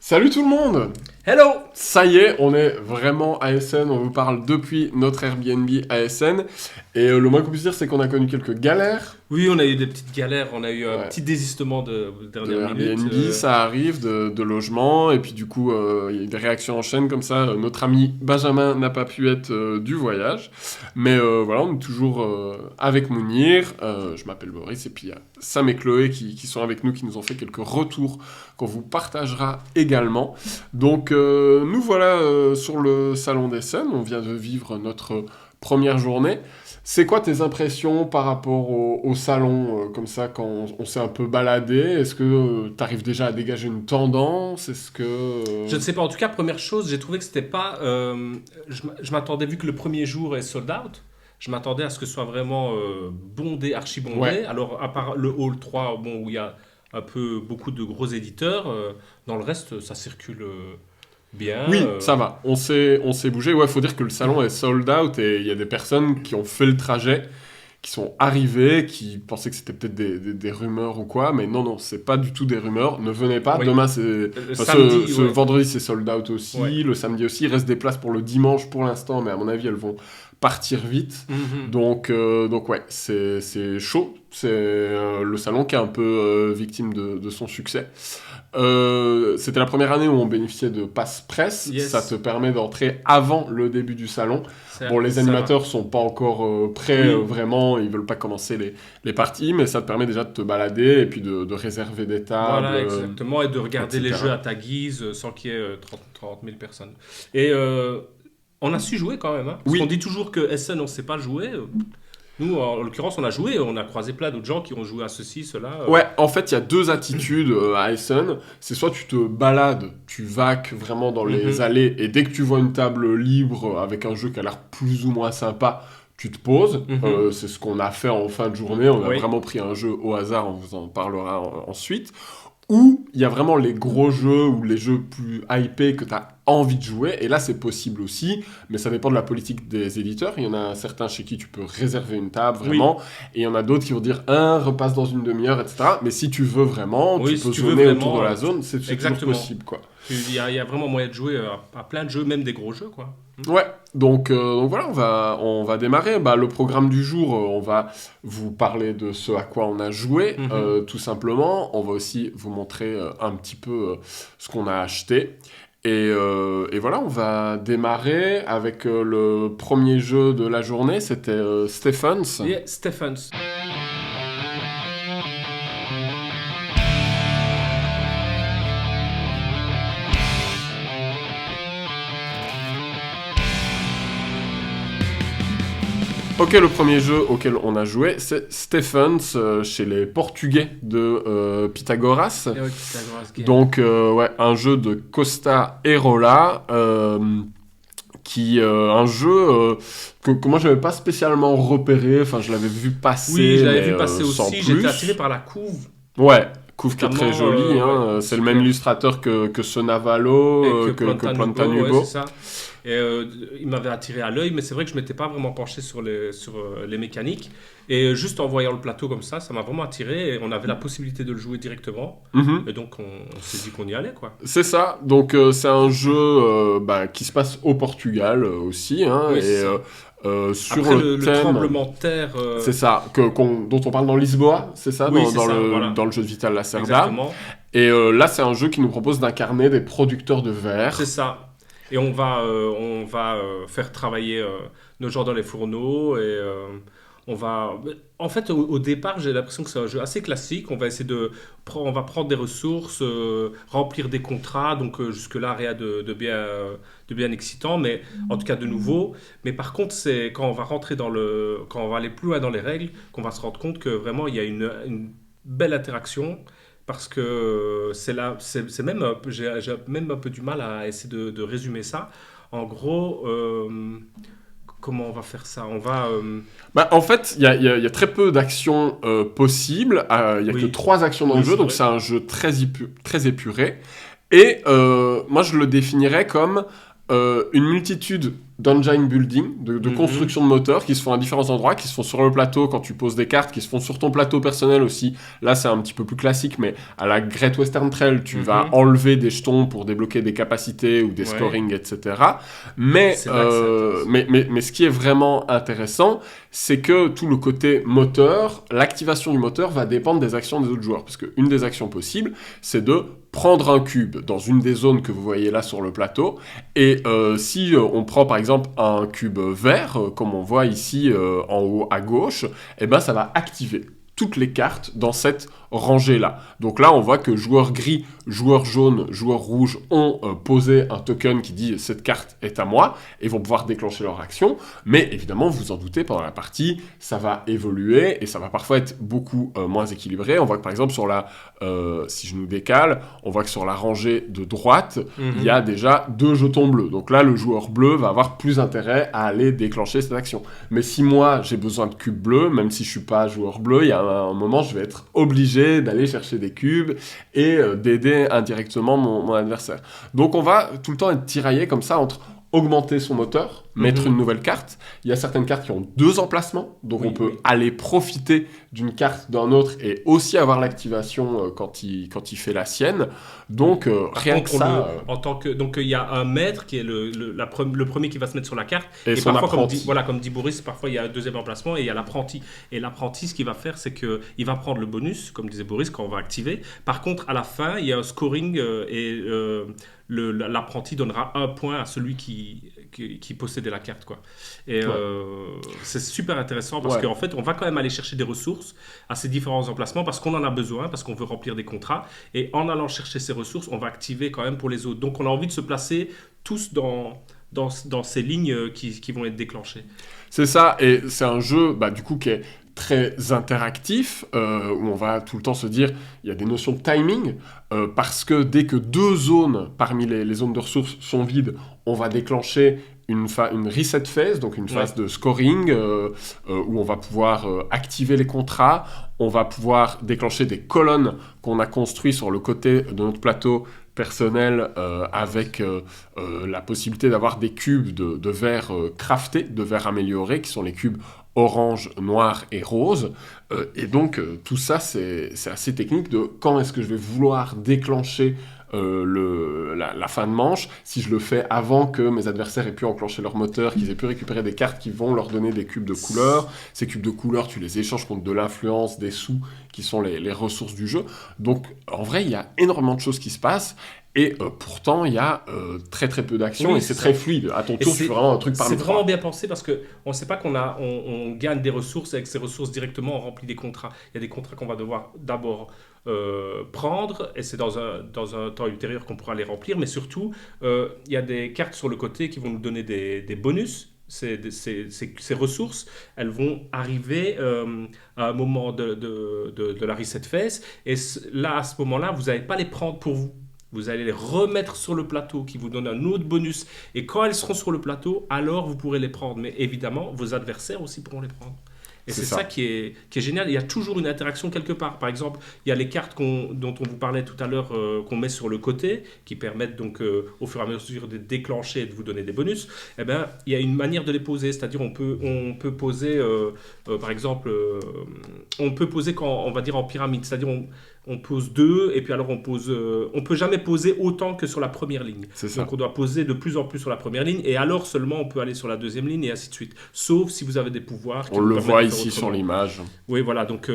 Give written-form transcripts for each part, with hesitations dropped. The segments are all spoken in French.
Salut tout le monde! Hello! Ça y est, on est vraiment ASN, on vous parle depuis notre Airbnb ASN. Et le moins qu'on puisse dire, c'est qu'on a connu quelques galères. Oui, on a eu des petites galères, on a eu un Ouais. petit désistement de De dernière Airbnb, minute. ça arrive, de logement, et puis du coup, il y a eu des réactions en chaîne comme ça. Notre ami Benjamin n'a pas pu être du voyage. Mais voilà, on est toujours avec Mounir. Je m'appelle Boris, et puis il y a Sam et Chloé qui sont avec nous, qui nous ont fait quelques retours qu'on vous partagera également. Donc, nous voilà sur le salon des scènes. On vient de vivre notre première journée. C'est quoi tes impressions par rapport au salon, comme ça, quand on s'est un peu baladé? Est-ce que tu arrives déjà à dégager une tendance? Est-ce que... Je ne sais pas, en tout cas, première chose, j'ai trouvé que c'était pas. Je m'attendais, vu que le premier jour est sold out, je m'attendais à ce que ce soit vraiment bondé, archi bondé. Ouais. Alors, à part le hall 3, bon, où il y a beaucoup de gros éditeurs, dans le reste, ça circule bien. Oui, ça va. On s'est bougé. Ouais, faut dire que le salon est sold out et il y a des personnes qui ont fait le trajet, qui sont arrivées, qui pensaient que c'était peut-être des rumeurs ou quoi, mais non, c'est pas du tout des rumeurs. Ne venez pas. Oui. Demain, c'est... Le Enfin, samedi, ce ouais. vendredi, c'est sold out aussi. Ouais. Le samedi aussi. Il reste des places pour le dimanche pour l'instant, mais à mon avis, elles vont partir vite. Mhm. Donc ouais, c'est chaud. C'est le salon qui est un peu victime de son succès. C'était la première année où on bénéficiait de passe presse. Yes. Ça te permet d'entrer avant le début du salon. Bon, les Ça animateurs sont pas encore prêts Oui. vraiment, ils veulent pas commencer les parties, mais ça te permet déjà de te balader et puis de réserver des tables. Voilà, exactement, et de regarder les etc. jeux à ta guise sans qu'il y ait 30 000 personnes. Et on a su jouer quand même, hein, parce Oui. qu'on dit toujours que SN, on ne sait pas jouer. Nous, en l'occurrence, on a joué, on a croisé plein d'autres gens qui ont joué à ceci, cela. Ouais, en fait, il y a deux attitudes à Essen. C'est soit tu te balades, tu vaques vraiment dans les Mhm. allées, et dès que tu vois une table libre avec un jeu qui a l'air plus ou moins sympa, tu te poses. Mhm. C'est ce qu'on a fait en fin de journée. On a Oui. vraiment pris un jeu au hasard, on vous en parlera ensuite. Ou il y a vraiment les gros jeux ou les jeux plus hypés que tu as envie de jouer. Et là, c'est possible aussi, mais ça dépend de la politique des éditeurs. Il y en a certains chez qui tu peux réserver une table, vraiment. Et il y en a d'autres qui vont dire, repasse dans une demi-heure, etc. Mais si tu veux vraiment, Oui, tu si peux tu veux zoner vraiment, autour de la zone, c'est toujours exactement. possible, quoi. Il y a vraiment moyen de jouer à plein de jeux, même des gros jeux, quoi. Ouais, donc voilà, on va démarrer. Le programme du jour, on va vous parler de ce à quoi on a joué, tout simplement. On va aussi vous montrer un petit peu ce qu'on a acheté. Et voilà, on va démarrer avec le premier jeu de la journée, c'était Stephens. Yeah, Stephens. Ok, le premier jeu auquel on a joué, c'est Stephens, chez les Portugais de Pythagoras. Et ouais, Pythagoras Game. Donc, ouais, un jeu de Costa Erola, un jeu que moi, je n'avais pas spécialement repéré. Enfin, je l'avais vu passer, Oui, je l'avais mais vu passer sans aussi, plus. j'étais attiré par la couve. Ouais, couve qui est très Notamment, jolie. ouais, c'est le super. même illustrateur que ce Navalo, Et que Plantanubo, Plantanubo. ouais, c'est ça. Et il m'avait attiré à l'œil, mais c'est vrai que je m'étais pas vraiment penché sur les mécaniques. Et juste en voyant le plateau comme ça m'a vraiment attiré. Et on avait la possibilité de le jouer directement. Mhm. Et donc on s'est dit qu'on y allait, quoi. C'est ça, donc c'est un jeu qui se passe au Portugal aussi, hein, Oui, et c'est ça. sur Après le le thème, tremblement de terre. c'est ça, dont on parle dans Lisboa, c'est ça, Oui, dans, c'est dans ça, le, voilà. dans le jeu de Vital Lacerda. Exactement. Et là, c'est un jeu qui nous propose d'incarner des producteurs de verre. C'est ça. Et on va faire travailler nos gens dans les fourneaux et on va. En fait, au départ, j'ai l'impression que c'est un jeu assez classique. On va essayer on va prendre des ressources, remplir des contrats. Donc jusque-là, rien de bien excitant, mais en tout cas de nouveau. Mais par contre, c'est quand on va quand on va aller plus loin dans les règles, qu'on va se rendre compte que vraiment il y a une belle interaction. Parce que c'est même j'ai même un peu du mal à essayer de résumer ça. En gros, comment on va faire ça? On va. En fait, il y a très peu d'actions possibles. Il n'y a Oui. que 3 actions dans Oui, le jeu, c'est donc vrai. c'est un jeu très épuré. Et moi, je le définirais comme une multitude d'engine building, de construction de moteurs qui se font à différents endroits, qui se font sur le plateau quand tu poses des cartes, qui se font sur ton plateau personnel aussi. Là, c'est un petit peu plus classique, mais à la Great Western Trail, tu vas enlever des jetons pour débloquer des capacités ou des scoring, etc. Mais ce qui est vraiment intéressant, c'est que tout le côté moteur, l'activation du moteur va dépendre des actions des autres joueurs. Parce qu'une des actions possibles, c'est de prendre un cube dans une des zones que vous voyez là sur le plateau. Et si on prend par exemple un cube vert, comme on voit ici en haut à gauche, eh ben, ça va activer toutes les cartes dans cette rangée-là. Donc là, on voit que joueur gris, joueur jaune, joueur rouge ont posé un token qui dit « cette carte est à moi » et vont pouvoir déclencher leur action. Mais évidemment, vous vous en doutez, pendant la partie, ça va évoluer et ça va parfois être beaucoup moins équilibré. On voit que par exemple, sur la, si je nous décale, on voit que sur la rangée de droite, il y a déjà 2 jetons bleus. Donc là, le joueur bleu va avoir plus intérêt à aller déclencher cette action. Mais si moi, j'ai besoin de cubes bleus, même si je suis pas joueur bleu, il y a un moment, je vais être obligé d'aller chercher des cubes et d'aider indirectement mon adversaire. Donc on va tout le temps être tiraillé comme ça entre augmenter son moteur, mettre une nouvelle carte. Il y a certaines cartes qui ont 2 emplacements, donc on peut aller profiter d'une carte d'un autre et aussi avoir l'activation quand il fait la sienne. Donc rien que ça... Donc il y a un maître qui est le premier qui va se mettre sur la carte. Et son parfois, apprenti. comme dit Boris, parfois il y a un deuxième emplacement et il y a l'apprenti. Et l'apprenti, ce qu'il va faire, c'est qu'il va prendre le bonus, comme disait Boris, quand on va activer. Par contre, à la fin, il y a un scoring l'apprenti donnera 1 point à celui qui possédait la carte, quoi. Et c'est super intéressant parce qu'en fait, on va quand même aller chercher des ressources à ces différents emplacements parce qu'on en a besoin, parce qu'on veut remplir des contrats. Et en allant chercher ces ressources, on va activer quand même pour les autres. Donc, on a envie de se placer tous dans ces lignes qui vont être déclenchées. C'est ça, et c'est un jeu, du coup, qui est très interactif, où on va tout le temps se dire, il y a des notions de timing, parce que dès que 2 zones parmi les zones de ressources sont vides, on va déclencher une reset phase, donc une phase de scoring, où on va pouvoir activer les contrats, on va pouvoir déclencher des colonnes qu'on a construites sur le côté de notre plateau personnel avec la possibilité d'avoir des cubes de verre craftés, de verre améliorés, qui sont les cubes orange, noir et rose. Et donc, tout ça, c'est assez technique de quand est-ce que je vais vouloir déclencher la fin de manche, si je le fais avant que mes adversaires aient pu enclencher leur moteur, qu'ils aient pu récupérer des cartes qui vont leur donner des cubes de couleur. Ces cubes de couleur, tu les échanges contre de l'influence, des sous, qui sont les ressources du jeu. Donc, en vrai, il y a énormément de choses qui se passent. Et pourtant, il y a très très peu d'actions et c'est très fluide. À ton tour, tu fais vraiment un truc parmi 3. C'est vraiment bien pensé parce qu'on ne sait pas on gagne des ressources et avec ces ressources directement, on remplit des contrats. Il y a des contrats qu'on va devoir d'abord prendre et c'est dans un temps ultérieur qu'on pourra les remplir. Mais surtout, il y a des cartes sur le côté qui vont nous donner des bonus. Ces ressources, elles vont arriver à un moment de la reset phase. Et là, à ce moment-là, vous n'allez pas les prendre pour vous. Vous allez les remettre sur le plateau qui vous donne un autre bonus. Et quand elles seront sur le plateau, alors vous pourrez les prendre. Mais évidemment, vos adversaires aussi pourront les prendre. Et c'est ça qui est génial. Il y a toujours une interaction quelque part. Par exemple, il y a les cartes dont on vous parlait tout à l'heure qu'on met sur le côté, qui permettent donc au fur et à mesure de déclencher et de vous donner des bonus. Eh bien, il y a une manière de les poser. C'est-à-dire on peut poser, par exemple, on peut poser on va dire en pyramide. C'est-à-dire on pose 2 et puis alors on peut jamais poser autant que sur la première ligne. Donc on doit poser de plus en plus sur la première ligne et alors seulement on peut aller sur la deuxième ligne et ainsi de suite. Sauf si vous avez des pouvoirs. On le voit ici sur l'image. Oui, voilà. Donc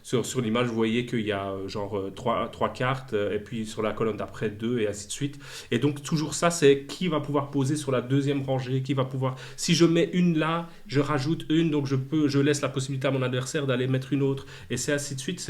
sur l'image, vous voyez qu'il y a genre 3 cartes et puis sur la colonne d'après 2 et ainsi de suite. Et donc toujours ça, c'est qui va pouvoir poser sur la deuxième rangée, qui va pouvoir. Si je mets une là, je rajoute une, donc je laisse la possibilité à mon adversaire d'aller mettre une autre et c'est ainsi de suite.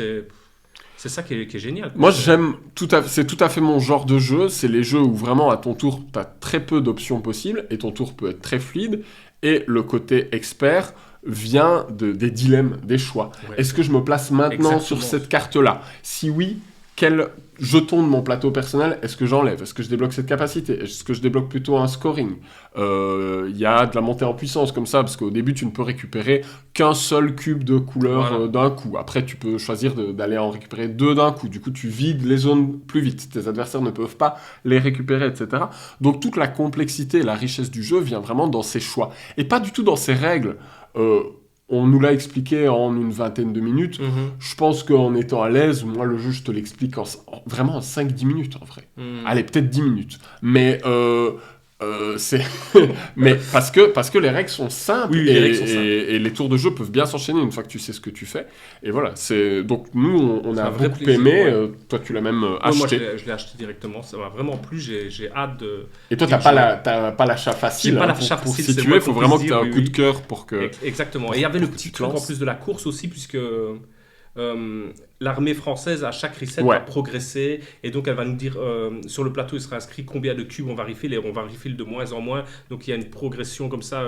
C'est ça qui est génial. Moi, c'est tout à fait mon genre de jeu. C'est les jeux où vraiment, à ton tour, tu as très peu d'options possibles et ton tour peut être très fluide. Et le côté expert vient des dilemmes, des choix. Ouais. Est-ce que je me place maintenant sur cette carte-là ? Si oui, quel jeton de mon plateau personnel est-ce que j'enlève? Est-ce que je débloque cette capacité? Est-ce que je débloque plutôt un scoring? Il y a de la montée en puissance comme ça, parce qu'au début, tu ne peux récupérer qu'un seul cube de couleur d'un coup. Après, tu peux choisir d'aller en récupérer 2 d'un coup. Du coup, tu vides les zones plus vite. Tes adversaires ne peuvent pas les récupérer, etc. Donc, toute la complexité et la richesse du jeu vient vraiment dans ses choix. Et pas du tout dans ses règles. On nous l'a expliqué en une vingtaine de minutes. Je pense qu'en étant à l'aise, moi, le jeu, je te l'explique vraiment en 5-10 minutes, en vrai. Allez, peut-être 10 minutes. Mais c'est... Mais parce que les règles sont simples, Oui, les règles sont simples. Et les tours de jeu peuvent bien s'enchaîner une fois que tu sais ce que tu fais. Et voilà, donc nous, on a vrai beaucoup plaisir, aimé. ouais. Toi, tu l'as même Moi, acheté. je l'ai acheté directement. Ça m'a vraiment plu. J'ai hâte de... Et toi, t'as pas l'achat facile. J'ai pas hein, l'achat pour facile, c'est situer, moi il faut qu'on vraiment puisse que tu aies un dire, coup oui, de cœur pour que... Exactement. Et il y avait le pour que petit tu te truc en lances. plus de la course aussi, puisque l'armée française, à chaque reset, Ouais. va progresser. Et donc, elle va nous dire, sur le plateau, il sera inscrit combien de cubes on va refill. Et on va refill de moins en moins. Donc, il y a une progression comme ça.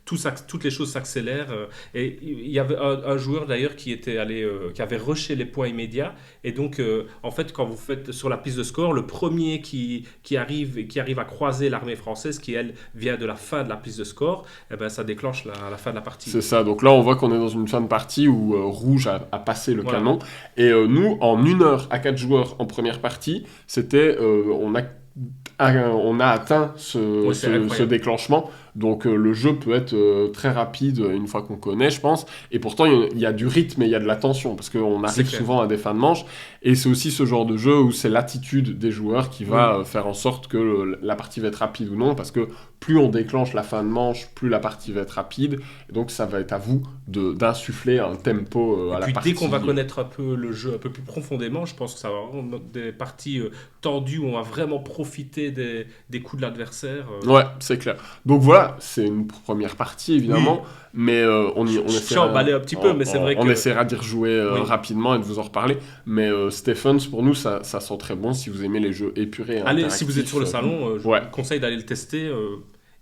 Toutes les choses s'accélèrent. Et il y avait un joueur, d'ailleurs, qui avait rushé les points immédiats. Et donc, en fait, quand vous faites sur la piste de score, le premier qui arrive à croiser l'armée française, qui, elle, vient de la fin de la piste de score, eh ben, ça déclenche la fin de la partie. C'est ça, donc là on voit qu'on est dans une fin de partie où Rouge a passé le Voilà. canon, et nous, en 1 heure à 4 joueurs en première partie, c'était, on a atteint Ouais, c'est ce incroyable. déclenchement, donc le jeu peut être très rapide une fois qu'on connaît, je pense, et pourtant il y a du rythme et il y a de la tension, parce qu'on C'est arrive clair. souvent à des fins de manche, et c'est aussi ce genre de jeu où c'est l'attitude des joueurs qui va faire en sorte que la partie va être rapide ou non, parce que plus on déclenche la fin de manche, plus la partie va être rapide, et donc ça va être à vous d'insuffler un tempo à Et la puis partie. dès qu'on va connaître un peu le jeu un peu plus profondément, je pense que ça va vraiment être des parties tendues où on va vraiment profiter des coups de l'adversaire. Ouais, c'est clair. Donc voilà, c'est une première partie évidemment, mais on Je suis emballé un petit peu, mais c'est vrai on que... essaiera d'y rejouer Oui. rapidement et de vous en reparler. Mais Stephens, pour nous, ça sent très bon si vous aimez les jeux épurés. Et Allez, si vous êtes sur le interactifs. salon, je Ouais. vous conseille d'aller le tester.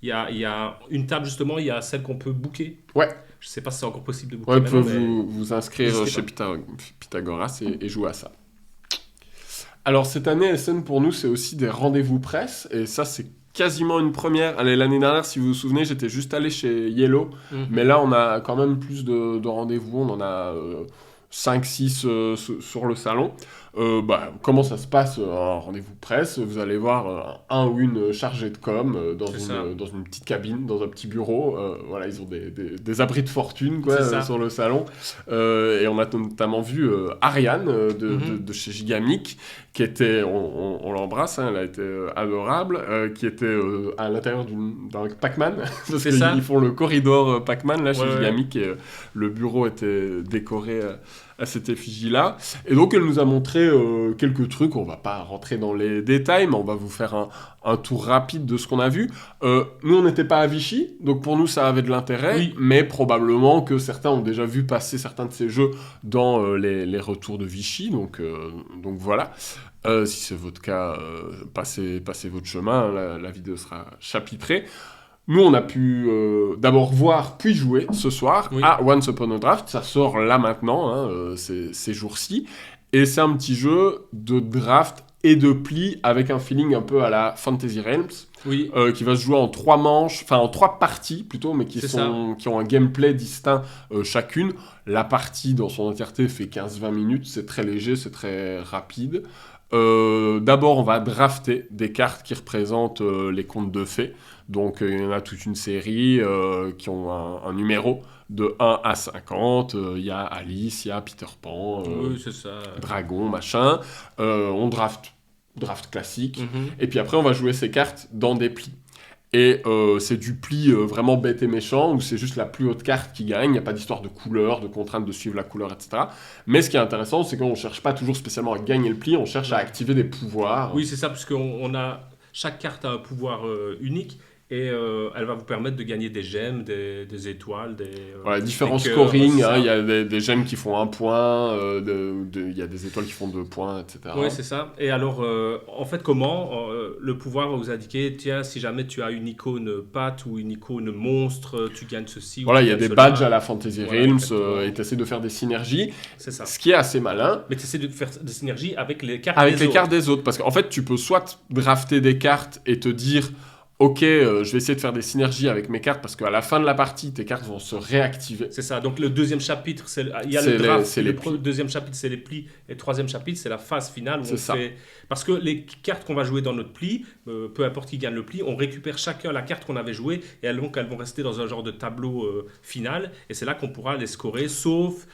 Il y a une table justement, il y a celle qu'on peut booker. Ouais. Je sais pas si c'est encore possible de booker Ouais, vous maintenant, pouvez mais... vous inscrire n'hésitez chez pas. Pythagoras et jouer à ça. Alors cette année, SN pour nous, c'est aussi des rendez-vous presse, et ça c'est quasiment une première. Allez, l'année dernière, si vous vous souvenez, j'étais juste allé chez Yellow, mais là on a quand même plus de rendez-vous, on en a 5-6 sur le salon. Comment ça se passe un rendez-vous presse? Vous allez voir un ou une chargée de com dans une petite cabine, dans un petit bureau. Voilà, ils ont des abris de fortune quoi, C'est ça. sur le salon. Et on a notamment vu Ariane de chez Gigamic, qui était, on l'embrasse, hein, elle a été adorable, qui était à l'intérieur d'un Pac-Man, parce C'est ça. qu'ils font le corridor Pac-Man là chez Ouais. Gigamic, et le bureau était décoré à cette effigie-là. Et donc elle nous a montré quelques trucs, on va pas rentrer dans les détails, mais on va vous faire un tour rapide de ce qu'on a vu. Nous on n'était pas à Vichy, donc pour nous ça avait de l'intérêt, Oui. mais probablement que certains ont déjà vu passer certains de ces jeux dans les retours de Vichy, donc voilà. Si c'est votre cas, passez votre chemin, hein, la vidéo sera chapitrée. Nous, on a pu d'abord voir puis jouer ce soir à Once Upon a Draft. Ça sort là maintenant, hein, ces jours-ci. Et c'est un petit jeu de draft et de pli avec un feeling un peu à la Fantasy Realms. Oui. Qui va se jouer en 3 manches, enfin en 3 parties plutôt, mais qui ont un gameplay distinct chacune. La partie dans son entièreté fait 15-20 minutes, c'est très léger, c'est très rapide. D'abord, on va drafter des cartes qui représentent les contes de fées. Donc, il y en a toute une série qui ont un numéro de 1 à 50. Il y a Alice, il y a Peter Pan, Oui, c'est ça. Dragon, machin. On draft classique. Et puis après, on va jouer ces cartes dans des plis. Et c'est du pli vraiment bête et méchant, où c'est juste la plus haute carte qui gagne, il n'y a pas d'histoire de couleur, de contrainte de suivre la couleur, etc. Mais ce qui est intéressant, c'est qu'on ne cherche pas toujours spécialement à gagner le pli, on cherche à activer des pouvoirs. Oui, c'est ça, parce chaque carte a un pouvoir unique. et elle va vous permettre de gagner des gemmes, des étoiles, Voilà, différents des cœurs, scoring, c'est hein, ça. il y a des gemmes qui font 1 point, il y a des étoiles qui font 2 points, Oui, etc. c'est ça. Et alors, en fait, comment le pouvoir va vous indiquer, tiens, si jamais tu as une icône patte ou une icône monstre, tu gagnes ceci ou Voilà, tu il y a gagnes des badges à cela. la Fantasy Voilà, Realms exactement. et tu essaies de faire des synergies, C'est ça. ce qui est assez malin. Mais tu essaies de faire des synergies avec les cartes Avec des les cartes autres. des autres, parce qu'en fait, tu peux soit drafter des cartes et te dire, ok, je vais essayer de faire des synergies avec mes cartes, parce qu'à la fin de la partie, tes cartes vont se réactiver. C'est ça. Donc, le deuxième chapitre, il y a le draft, C'est et les le plis. deuxième chapitre, c'est les plis, et le troisième chapitre, c'est la phase finale où C'est on ça. fait. Parce que les cartes qu'on va jouer dans notre pli, peu importe qui gagne le pli, on récupère chacun la carte qu'on avait jouée, et elles vont rester dans un genre de tableau final, et c'est là qu'on pourra les scorer, sauf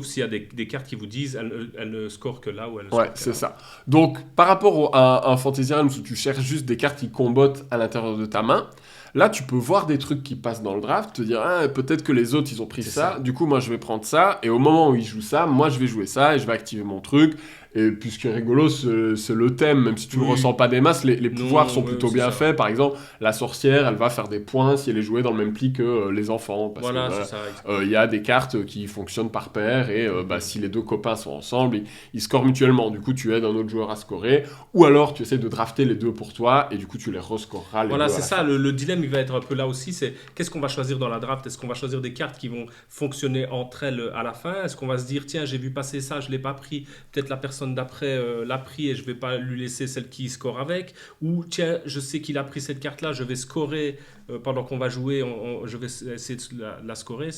s'il y a des cartes qui vous disent elles ne scorent que là ou elles ne Ouais, scorent que c'est là. ça. Donc, par rapport à un Fantasy Realms où tu cherches juste des cartes qui combattent à l'intérieur de ta main, là, tu peux voir des trucs qui passent dans le draft, te dire, ah, peut-être que les autres, ils ont pris C'est ça, ça. du coup, moi, je vais prendre ça, et au moment où ils jouent ça, moi, je vais jouer ça, et je vais activer mon truc. Et puis, ce qui est rigolo, c'est le thème, même si tu ne Oui. ressens pas des masses, les Non, pouvoirs sont ouais, plutôt c'est bien ça. faits. Par exemple, la sorcière, elle va faire des points si elle est jouée dans le même pli que les enfants, parce Voilà, que c'est ça. il y a des cartes qui fonctionnent par paire, et si les deux copains sont ensemble, ils scorent mutuellement. Du coup, tu aides un autre joueur à scorer, ou alors tu essaies de drafter les deux pour toi, et du coup, tu les rescoreras les Voilà, deux à c'est la ça. fin. Le dilemme, il va être un peu là aussi. C'est qu'est-ce qu'on va choisir dans la draft? Est-ce qu'on va choisir des cartes qui vont fonctionner entre elles à la fin? Est-ce qu'on va se dire, tiens, j'ai vu passer ça, je l'ai pas pris. Peut-être la personne d'après l'a pris et je vais pas lui laisser celle qui score avec. Ou tiens, je sais qu'il a pris cette carte-là, je vais scorer pendant qu'on va jouer. Je vais essayer de la scorer.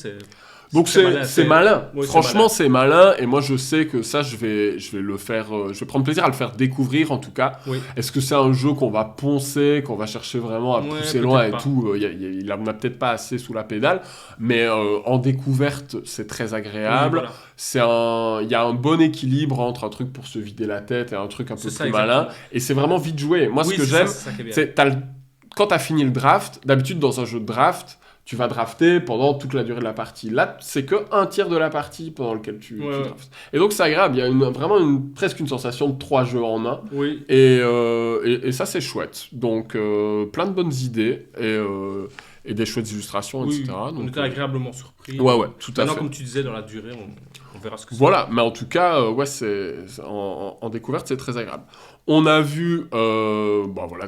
Donc très malin. c'est malin. Ouais, c'est Franchement, malin. c'est malin. Et moi, je sais que ça, je vais le faire. Je vais prendre plaisir à le faire découvrir, en tout cas. Oui. Est-ce que c'est un jeu qu'on va poncer, qu'on va chercher vraiment à Ouais, pousser peut-être loin et pas. tout il en a peut-être pas assez sous la pédale. Mais en découverte, c'est très Oui, agréable. voilà. Il y a un bon équilibre entre un truc pour se vider la tête et un truc un peu C'est ça, plus malin. exactement. Et c'est vraiment vite joué. Moi, ce Oui, que c'est j'aime, ça qui est bien. c'est quand tu as fini le draft, d'habitude dans un jeu de draft, tu vas drafter pendant toute la durée de la partie. Là, c'est que un tiers de la partie pendant lequel tu Ouais. draftes. Et donc, c'est agréable. Il y a vraiment presque une sensation de 3 jeux en un. Oui. Et ça, c'est chouette. Donc, plein de bonnes idées et des chouettes illustrations, Oui, etc. on Donc, était agréablement surpris. ouais, tout à Maintenant, fait. comme tu disais, dans la durée, on verra ce que c'est. Voilà, mais en tout cas, ouais, en découverte, c'est très agréable. On a vu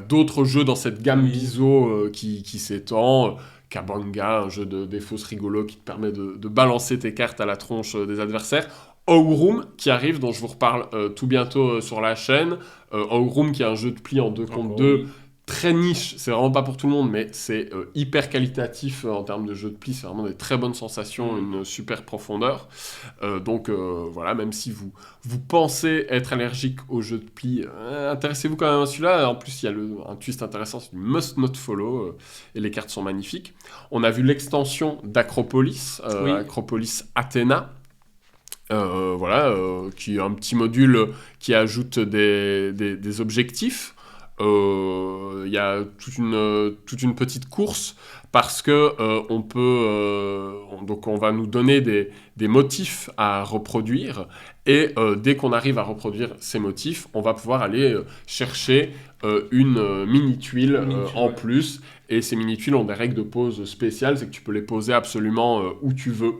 d'autres jeux dans cette gamme Oui. biseau qui s'étend. Kabanga, un jeu de défausse rigolo qui te permet de balancer tes cartes à la tronche des adversaires. Ogroom qui arrive, dont je vous reparle tout bientôt sur la chaîne. Ogroom qui est un jeu de pli en 2 contre Encore, 2. oui. Très niche, c'est vraiment pas pour tout le monde, mais c'est hyper qualitatif en termes de jeu de pli, c'est vraiment des très bonnes sensations, une super profondeur. Donc voilà, même si vous pensez être allergique aux jeux de pli, intéressez-vous quand même à celui-là. En plus, il y a un twist intéressant, c'est du must not follow, et les cartes sont magnifiques. On a vu l'extension d'Acropolis, Oui. Acropolis Athéna. Qui est un petit module qui ajoute des objectifs. Il y a toute une petite course parce que on va nous donner des motifs à reproduire et dès qu'on arrive à reproduire ces motifs, on va pouvoir aller chercher une mini-tuile en ouais. plus. Et ces mini-tuiles ont des règles de pose spéciales, c'est que tu peux les poser absolument où tu veux.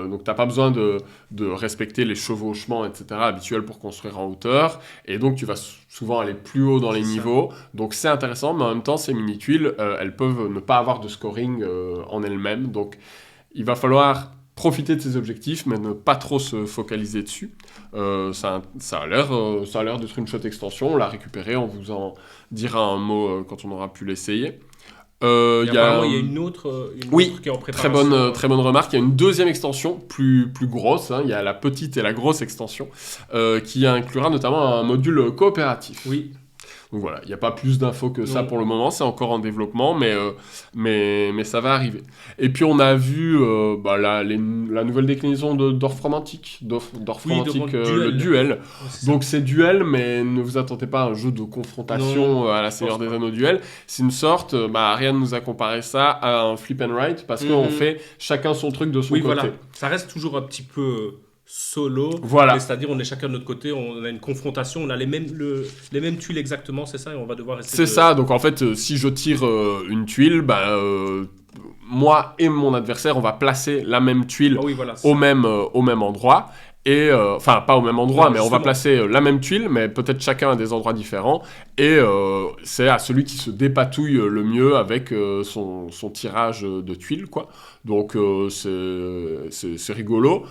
Donc tu n'as pas besoin de respecter les chevauchements, etc., habituels pour construire en hauteur. Et donc tu vas souvent aller plus haut dans les niveaux. Donc c'est intéressant, mais en même temps, ces mini-tuiles, elles peuvent ne pas avoir de scoring en elles-mêmes. Donc il va falloir profiter de ces objectifs, mais ne pas trop se focaliser dessus. Ça a l'air d'être une chouette extension. On l'a récupérée, on vous en dira un mot quand on aura pu l'essayer. Apparemment, il y a une autre qui est en préparation. Très bonne remarque. Il y a une deuxième extension plus grosse. Il y a la petite et la grosse extension qui inclura notamment un module coopératif. Oui. Donc voilà, il n'y a pas plus d'infos que ça Non. pour le moment, c'est encore en développement, mais ça va arriver. Et puis on a vu la nouvelle déclinaison d'Orphromantique, le duel. Ouais, c'est Donc c'est duel, mais ne vous attendez pas à un jeu de confrontation à la Seigneur des Anneaux duel. C'est une sorte, Ariane nous a comparé ça à un flip and write, parce qu'on fait chacun son truc de son côté. Voilà. Ça reste toujours un petit peu solo. Voilà. C'est-à-dire, on est chacun de notre côté, on a une confrontation, on a les mêmes tuiles exactement, c'est ça, et on va devoir essayer C'est ça, donc en fait, si je tire une tuile, moi et mon adversaire, on va placer la même tuile Ah oui, voilà. au même endroit. Et enfin, pas au même endroit, Non, mais on va justement. placer la même tuile, mais peut-être chacun à des endroits différents. Et c'est à celui qui se dépatouille le mieux avec son tirage de tuiles, quoi. Donc c'est rigolo,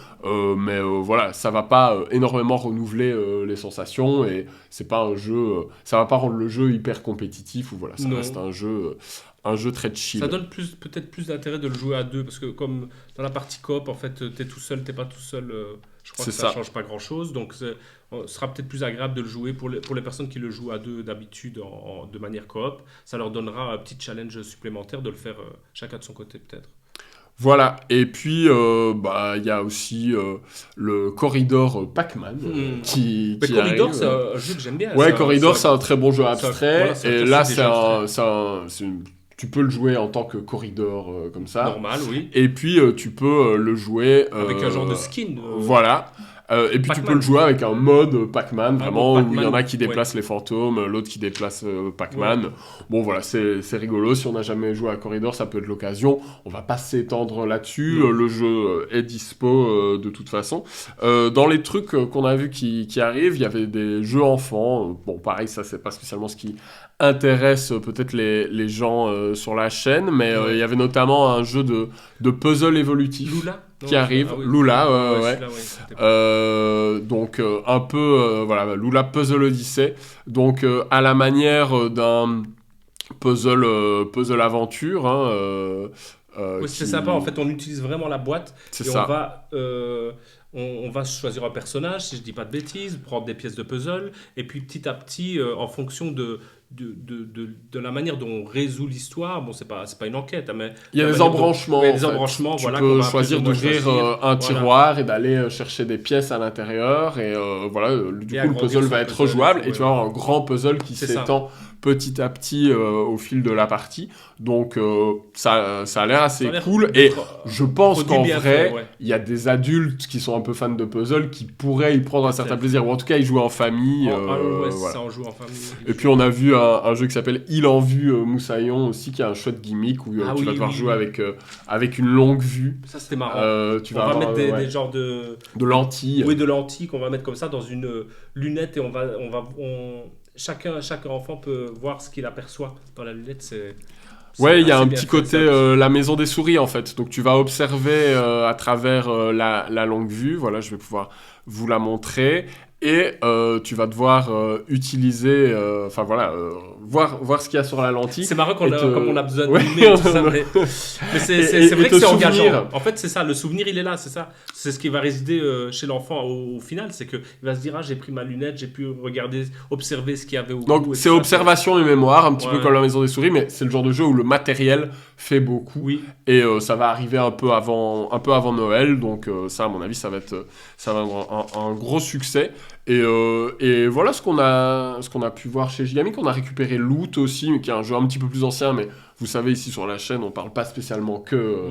mais voilà, ça va pas énormément renouveler les sensations et c'est pas un jeu, ça va pas rendre le jeu hyper compétitif ou voilà, ça Non. reste un jeu très chill. Ça donne peut-être plus d'intérêt de le jouer à deux, parce que comme dans la partie coop, en fait, t'es tout seul, t'es pas tout seul. Je crois C'est que ça ça. change pas grand-chose, donc ce sera peut-être plus agréable de le jouer pour les personnes qui le jouent à deux d'habitude de manière coop. Ça leur donnera un petit challenge supplémentaire de le faire chacun de son côté peut-être. Voilà, et puis il y a aussi le Corridor Pac-Man Mais qui Corridor, arrive. c'est un jeu que j'aime bien. Ouais, Corridor, c'est un très bon jeu abstrait, voilà, c'est un et classique là, déjà tu peux le jouer en tant que Corridor comme ça, normal, oui. et puis tu peux le jouer... Avec un genre de skin. Voilà. Et puis tu Pac-Man. peux le jouer avec un mode Pac-Man, vraiment, mode où il y en a Pac-Man, qui déplacent les fantômes, l'autre qui déplace Pac-Man. Ouais. Bon voilà, c'est rigolo, si on n'a jamais joué à Corridor, ça peut être l'occasion. On va pas s'étendre là-dessus, Non. le jeu est dispo de toute façon. Dans les trucs qu'on a vus qui arrivent, il y avait des jeux enfants. Bon pareil, ça c'est pas spécialement ce qui intéresse peut-être les gens sur la chaîne, mais Ouais. il y avait notamment un jeu de puzzle évolutif Lula qui arrive. Ah oui. Lula, ouais. celui-là, ouais, c'était Donc un peu voilà, Lula Puzzle Odyssey, donc à la manière d'un puzzle aventure, hein, Oui, c'est sympa. En fait, on utilise vraiment la boîte c'est et ça. on va choisir un personnage, si je dis pas de bêtises, prendre des pièces de puzzle, et puis petit à petit, en fonction de la manière dont on résout l'histoire, bon, c'est pas une enquête, hein, mais Il y a la des manière dont- embranchements. ouais, en des fait. embranchements, Tu voilà, peux qu'on va choisir plus ou moins d'ouvrir choisir. un Voilà. tiroir et d'aller chercher des pièces à l'intérieur, et voilà, du Et coup le agrandir puzzle son va être puzzle, rejouable, et ouais. tu vas avoir un grand puzzle qui C'est ça. s'étend petit à petit au fil de la partie. Donc ça a l'air assez Ça a l'air cool, et d'être, je pense produit qu'en bien vrai, fait, ouais. il y a des adultes qui sont un peu fans de puzzle qui pourraient y prendre un certain Peut-être. plaisir, ou en tout cas y jouer en famille. Ouais, Voilà. ça en joue en famille. Et puis on a vu un jeu qui s'appelle Il en vue Moussaillon aussi, qui a un chouette gimmick où Ah tu vas oui, devoir oui, jouer oui. avec une longue vue. Ça, c'était marrant. Tu On vas va avoir, mettre des, ouais, des genres de de lentilles. Oui, de lentilles qu'on va mettre comme ça dans une lunette et chaque enfant peut voir ce qu'il aperçoit dans la lunette. Ouais, il y a assez un bien petit fait, côté ça. la maison des souris en fait. Donc tu vas observer à travers la longue vue. Voilà, je vais pouvoir vous la montrer. Et tu vas devoir utiliser, enfin voilà, voir ce qu'il y a sur la lentille. C'est marrant Et comme on a besoin de Ouais, mimer et tout ça, mais c'est et vrai que te c'est souvenir. engageant. En fait, c'est ça, le souvenir, il est là, c'est ça. C'est ce qui va résider chez l'enfant au final, c'est qu'il va se dire, ah, j'ai pris ma lunette, j'ai pu regarder, observer ce qu'il y avait au bout. Donc et c'est tout ça. observation et mémoire, un petit peu Ouais. comme la maison des souris, mais c'est le genre de jeu où le matériel fait beaucoup. Oui, Et ça va arriver un peu avant Noël, donc ça à mon avis ça va être un gros succès. Et voilà ce qu'on a pu voir chez Gigamic. On a récupéré Loot aussi, qui est un jeu un petit peu plus ancien, mais vous savez ici sur la chaîne on parle pas spécialement que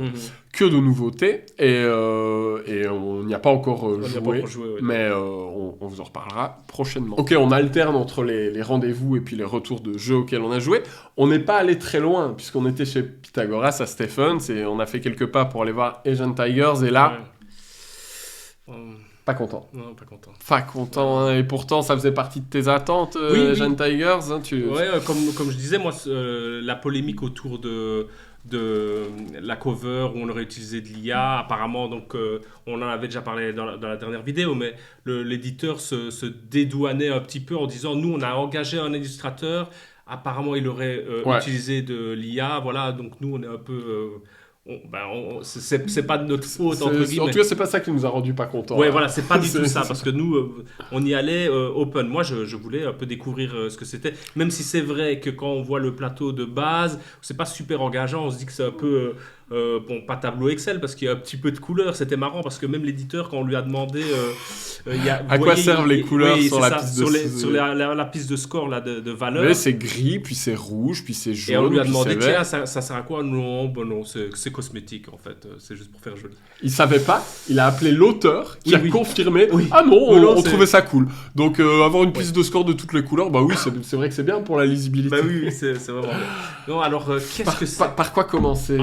de nouveautés, et on n'y a pas encore on n'y a pas joué. encore joué. Ouais. Mais on vous en reparlera prochainement. Ok, on alterne entre les rendez-vous et puis les retours de jeux auxquels on a joué. On n'est pas allé très loin, puisqu'on était chez Pythagoras à Stephens, et on a fait quelques pas pour aller voir Asian Tigers, et là, Ouais. pas content. Non, pas content. Pas content, hein, et pourtant ça faisait partie de tes attentes, Oui, oui. Asian Tigers. Hein, Ouais, comme je disais, moi, la polémique autour de la cover où on aurait utilisé de l'IA, apparemment, donc on en avait déjà parlé dans la dernière vidéo, mais l'éditeur se dédouanait un petit peu en disant, nous, on a engagé un illustrateur, apparemment, il aurait Ouais. utilisé de l'IA, voilà, donc nous, on est un peu... c'est pas de notre faute, entre En guillemets. tout cas, c'est pas ça qui nous a rendu pas contents. Ouais, hein. voilà, c'est pas du tout C'est- ça, parce que nous, on y allait open. Moi, je voulais un peu découvrir ce que c'était, même si c'est vrai que quand on voit le plateau de base, c'est pas super engageant, on se dit que c'est un peu bon, pas tableau Excel parce qu'il y a un petit peu de couleurs. C'était marrant parce que même l'éditeur, quand on lui a demandé, à quoi servent les couleurs sur la piste de sur la piste de score là, de valeur. Mais c'est gris, puis c'est rouge, puis c'est jaune. Et on lui a demandé, tiens, ça sert à quoi? Non, bon, non, c'est cosmétique en fait. C'est juste pour faire joli. Il savait pas. Il a appelé l'auteur qui a confirmé. Oui. Ah non, on trouvait ça cool. Donc avoir une piste de score de toutes les couleurs, bah oui, c'est vrai que c'est bien pour la lisibilité. Bah oui, c'est vraiment bien. Non, alors qu'est-ce que c'est? Par quoi commencer?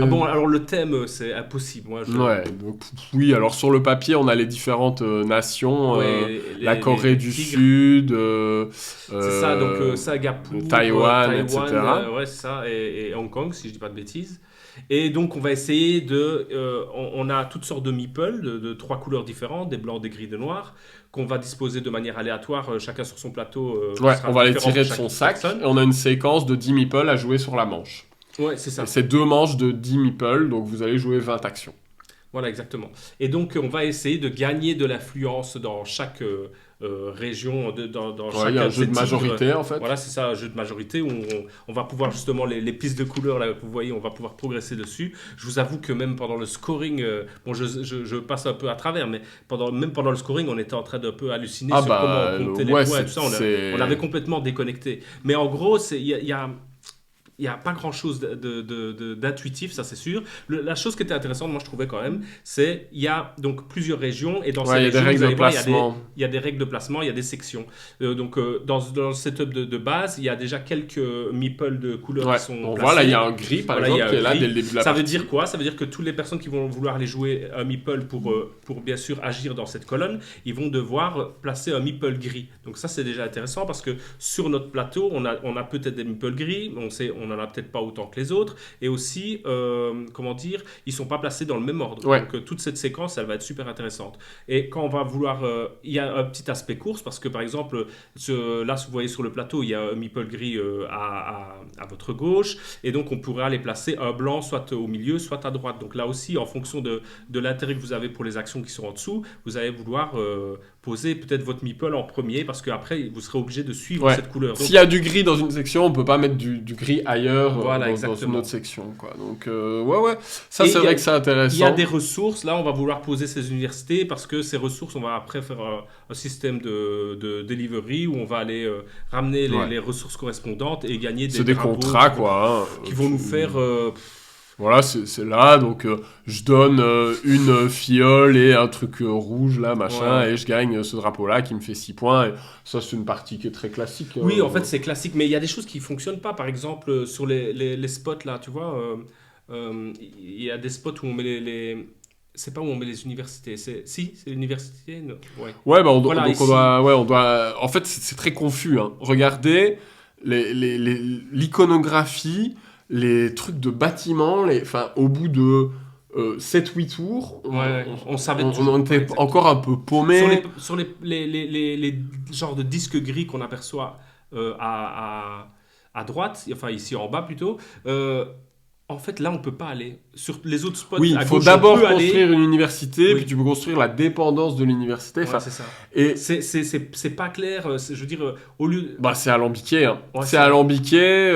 Bon, alors le thème, c'est impossible. Moi, Ouais, donc, oui, alors sur le papier, on a les différentes nations, la Corée du Sud, c'est ça, donc Singapour, Taïwan, etc. Ouais, c'est ça, et Hong Kong, si je dis pas de bêtises. Et donc, on va essayer on a toutes sortes de meeples de 3 couleurs différentes, des blancs, des gris, des noirs, qu'on va disposer de manière aléatoire, chacun sur son plateau. Ouais, on va les tirer de son sac, et on a une séquence de 10 meeples à jouer sur la manche. Ouais, c'est ça. Et c'est 2 manches de 10 meeples, donc vous allez jouer 20 actions. Voilà, exactement. Et donc, on va essayer de gagner de l'influence dans chaque région, dans chaque... Il y a un jeu de majorité, en fait. Voilà, c'est ça, un jeu de majorité où on va pouvoir justement, les pistes de couleurs, là, que vous voyez, on va pouvoir progresser dessus. Je vous avoue que même pendant le scoring, bon, je passe un peu à travers, mais même pendant le scoring, on était en train d'un peu halluciner sur comment compter les points et tout ça. On avait complètement déconnecté. Mais en gros, il n'y a pas grand-chose d'intuitif, ça c'est sûr. La chose qui était intéressante, moi je trouvais quand même, c'est il y a donc plusieurs régions et dans ces régions, vous allez voir, il y a des règles de placement, il y a des sections. Donc dans le setup de base, il y a déjà quelques meeples de couleurs qui sont placés. Voilà, il y a un gris par exemple qui est là dès le début de la partie. Ça veut dire quoi? Ça veut dire que toutes les personnes qui vont vouloir aller jouer un meeple pour bien sûr agir dans cette colonne, ils vont devoir placer un meeple gris. Donc ça c'est déjà intéressant parce que sur notre plateau, on a peut-être des meeples gris, on n'en a peut-être pas autant que les autres, et aussi, comment dire, ils sont pas placés dans le même ordre. Ouais. Donc toute cette séquence, elle va être super intéressante. Et quand on va vouloir, il y a un petit aspect course, parce que par exemple, là, vous voyez sur le plateau, il y a un meeple gris à votre gauche, et donc on pourra les placer un blanc soit au milieu, soit à droite. Donc là aussi, en fonction de l'intérêt que vous avez pour les actions qui sont en dessous, vous allez vouloir poser peut-être votre meeple en premier, parce qu'après, vous serez obligé de suivre cette couleur. S'il y a du gris dans une section, on peut pas mettre du gris ailleurs dans une autre section, quoi. Donc ça c'est vrai que c'est intéressant. Il y a des ressources, là on va vouloir poser ces universités parce que ces ressources, on va après faire un système de delivery où on va aller ramener les ressources correspondantes et gagner des contrats qui vont nous faire... Voilà, c'est là, donc je donne une fiole et un truc rouge, là, machin, et je gagne ce drapeau-là qui me fait 6 points. Et ça, c'est une partie qui est très classique. Oui, en fait, c'est classique, mais il y a des choses qui ne fonctionnent pas. Par exemple, sur les spots, là, tu vois, il y a des spots où on met les... C'est pas où on met les universités, c'est l'université. Ouais, bah on doit. En fait, c'est très confus. Hein. Regardez l'iconographie, les trucs de bâtiments, au bout de 7-8 tours, on savait on était encore un peu paumé. Sur les genres de disques gris qu'on aperçoit à droite, enfin ici en bas plutôt. En fait, là, on peut pas aller. Sur les autres spots, il faut d'abord construire une université, puis tu peux construire la dépendance de l'université. C'est ça. Et c'est pas clair. Je veux dire, au lieu. C'est alambiqué. Hein. C'est alambiqué.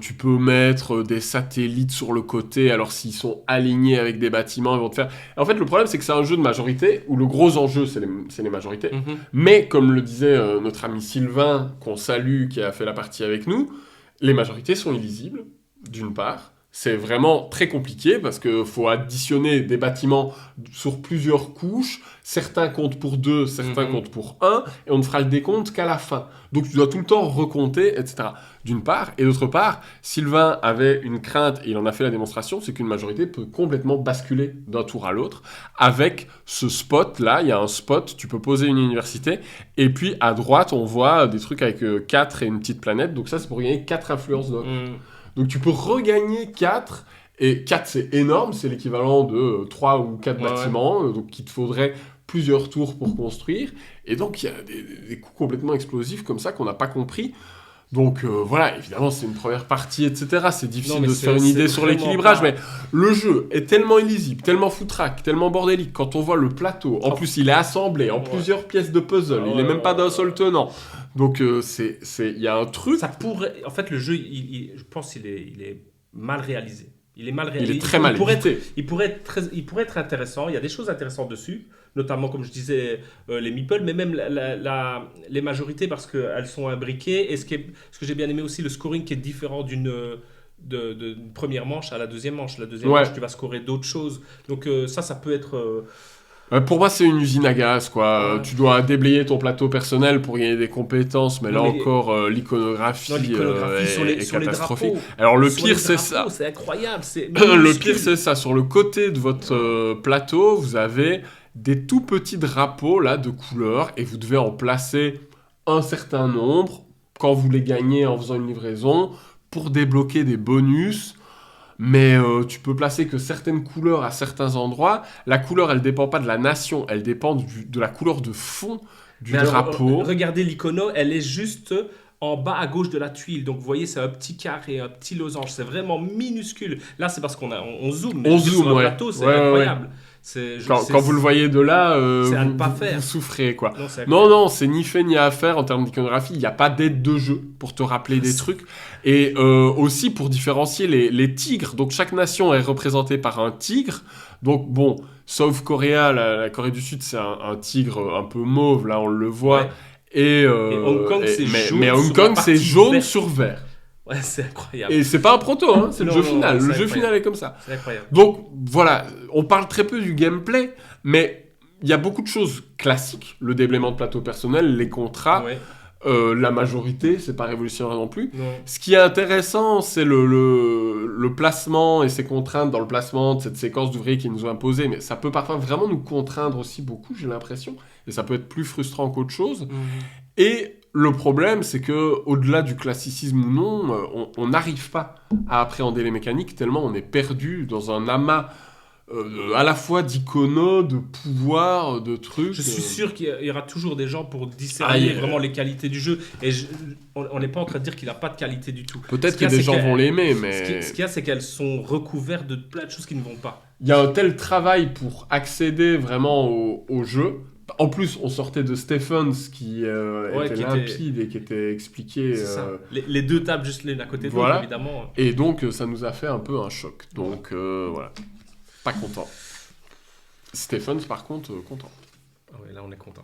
Tu peux mettre des satellites sur le côté. Alors, s'ils sont alignés avec des bâtiments, ils vont te faire. En fait, le problème, c'est que c'est un jeu de majorité où le gros enjeu, c'est les majorités. Mm-hmm. Mais comme le disait notre ami Sylvain, qu'on salue, qui a fait la partie avec nous, les majorités sont illisibles. D'une part, c'est vraiment très compliqué parce qu'il faut additionner des bâtiments sur plusieurs couches. Certains comptent pour 2, certains comptent pour 1, et on ne fera le décompte qu'à la fin. Donc tu dois tout le temps recompter, etc. D'une part, et d'autre part, Sylvain avait une crainte, et il en a fait la démonstration, c'est qu'une majorité peut complètement basculer d'un tour à l'autre. Avec ce spot-là, il y a un spot, tu peux poser une université, et puis à droite, on voit des trucs avec 4 et une petite planète, donc ça c'est pour gagner 4 influences d'or. Donc tu peux regagner 4, et 4 c'est énorme, c'est l'équivalent de 3 ou 4 bâtiments, donc il te faudrait plusieurs tours pour construire, et donc il y a des coups complètement explosifs comme ça qu'on n'a pas compris. Donc voilà, évidemment c'est une première partie, etc. C'est difficile de se faire une idée sur l'équilibrage, mais le jeu est tellement illisible, tellement foutraque, tellement bordélique, quand on voit le plateau, en plus il est assemblé en plusieurs pièces de puzzle, il n'est même pas d'un seul tenant. Donc il y a un truc... Ça pourrait... En fait le jeu, je pense qu'il est mal réalisé. Il est mal réalisé. Il est très mal édité. Il pourrait être intéressant. Il y a des choses intéressantes dessus, notamment, comme je disais, les meeples, mais même les majorités parce qu'elles sont imbriquées. Et ce que j'ai bien aimé aussi, le scoring qui est différent d'une première manche à la deuxième manche. La deuxième manche, tu vas scorer d'autres choses. Donc ça peut être... Pour moi, c'est une usine à gaz, quoi. Ouais. Tu dois déblayer ton plateau personnel pour gagner des compétences, mais Non, là mais- encore, l'iconographie, est sur les catastrophique. drapeaux. Alors, le Sur pire, les c'est drapeaux, ça. C'est incroyable. C'est Le minuscule. pire, c'est ça. Sur le côté de votre plateau, vous avez des tout petits drapeaux, là, de couleurs, et vous devez en placer un certain nombre quand vous les gagnez en faisant une livraison pour débloquer des bonus. Mais tu peux placer que certaines couleurs à certains endroits. La couleur, elle dépend pas de la nation, elle dépend de la couleur de fond du Mais alors, drapeau. regardez l'icono, elle est juste en bas à gauche de la tuile. Donc vous voyez, c'est un petit carré, un petit losange. C'est vraiment minuscule. Là, c'est parce on zoome. Mais On je veux dire, zoome, sur un ouais. plateau, c'est Ouais, ouais, incroyable. Quand vous le voyez de là, c'est à ne vous, pas vous- faire. vous souffrez, quoi. Non, c'est Non, non, c'est ni fait ni à faire en termes d'iconographie. Il n'y a pas d'aide de jeu pour te rappeler des trucs. Et aussi pour différencier les tigres. Donc chaque nation est représentée par un tigre. Donc bon, South Korea, la Corée du Sud, c'est un tigre un peu mauve, là on le voit. Ouais. Et Hong Kong, c'est jaune mais Hong sur Kong, la c'est partie jaune verte. sur vert. Ouais, c'est incroyable. Et c'est pas un proto, hein, c'est le Non, jeu non, final. c'est Le jeu incroyable. final est comme ça. C'est incroyable. Donc voilà, on parle très peu du gameplay, mais il y a beaucoup de choses classiques. Le déblaiement de plateau personnel, les contrats, Ouais. la majorité, c'est pas révolutionnaire non plus. Non. Ce qui est intéressant, c'est le placement et ses contraintes dans le placement de cette séquence d'ouvriers qui nous ont imposé, mais ça peut parfois vraiment nous contraindre aussi beaucoup, j'ai l'impression, et ça peut être plus frustrant qu'autre chose. Et le problème, c'est que au-delà du classicisme ou non, on n'arrive pas à appréhender les mécaniques tellement on est perdu dans un amas à la fois d'iconos, de pouvoirs, de trucs. Je suis sûr qu'il y aura toujours des gens pour Ah, discerner vraiment les qualités du jeu. Et on n'est pas en train de dire qu'il n'a pas de qualité du tout. Peut-être Ce qu'il que y a, des c'est gens que- vont l'aimer, Ce mais qu'il y a, c'est qu'elles sont recouvertes de plein de choses qui ne vont pas. il y a un tel travail pour accéder vraiment au jeu. En plus, on sortait de Stephens qui était qui était- limpide et qui était expliqué. C'est ça. Les deux tables juste l'une à côté de voilà. l'autre, évidemment. Et donc, ça nous a fait un peu un choc. Donc, voilà. Pas content. Stephens, par contre, content. Ah ouais, là, on est content.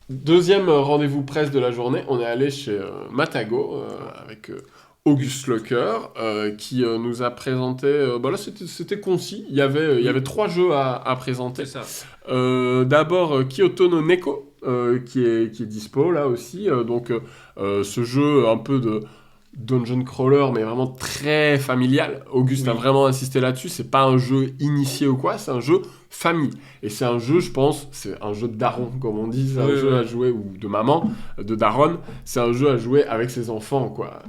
Deuxième rendez-vous presse de la journée, on est allé chez Matago avec Auguste Lecoeur qui nous a présenté. Bah là, c'était concis. Il y avait 3 jeux à présenter. C'est ça. D'abord Kyoto no Neko qui est dispo là aussi. Donc ce jeu un peu de dungeon crawler mais vraiment très familial. Auguste a Oui. vraiment insisté là-dessus. C'est pas un jeu initié ou quoi, c'est un jeu famille. Et c'est un jeu, je pense, c'est un jeu de daron comme on dit, c'est un Oui, jeu oui. à jouer, ou de maman, de daronne. C'est un jeu à jouer avec ses enfants quoi.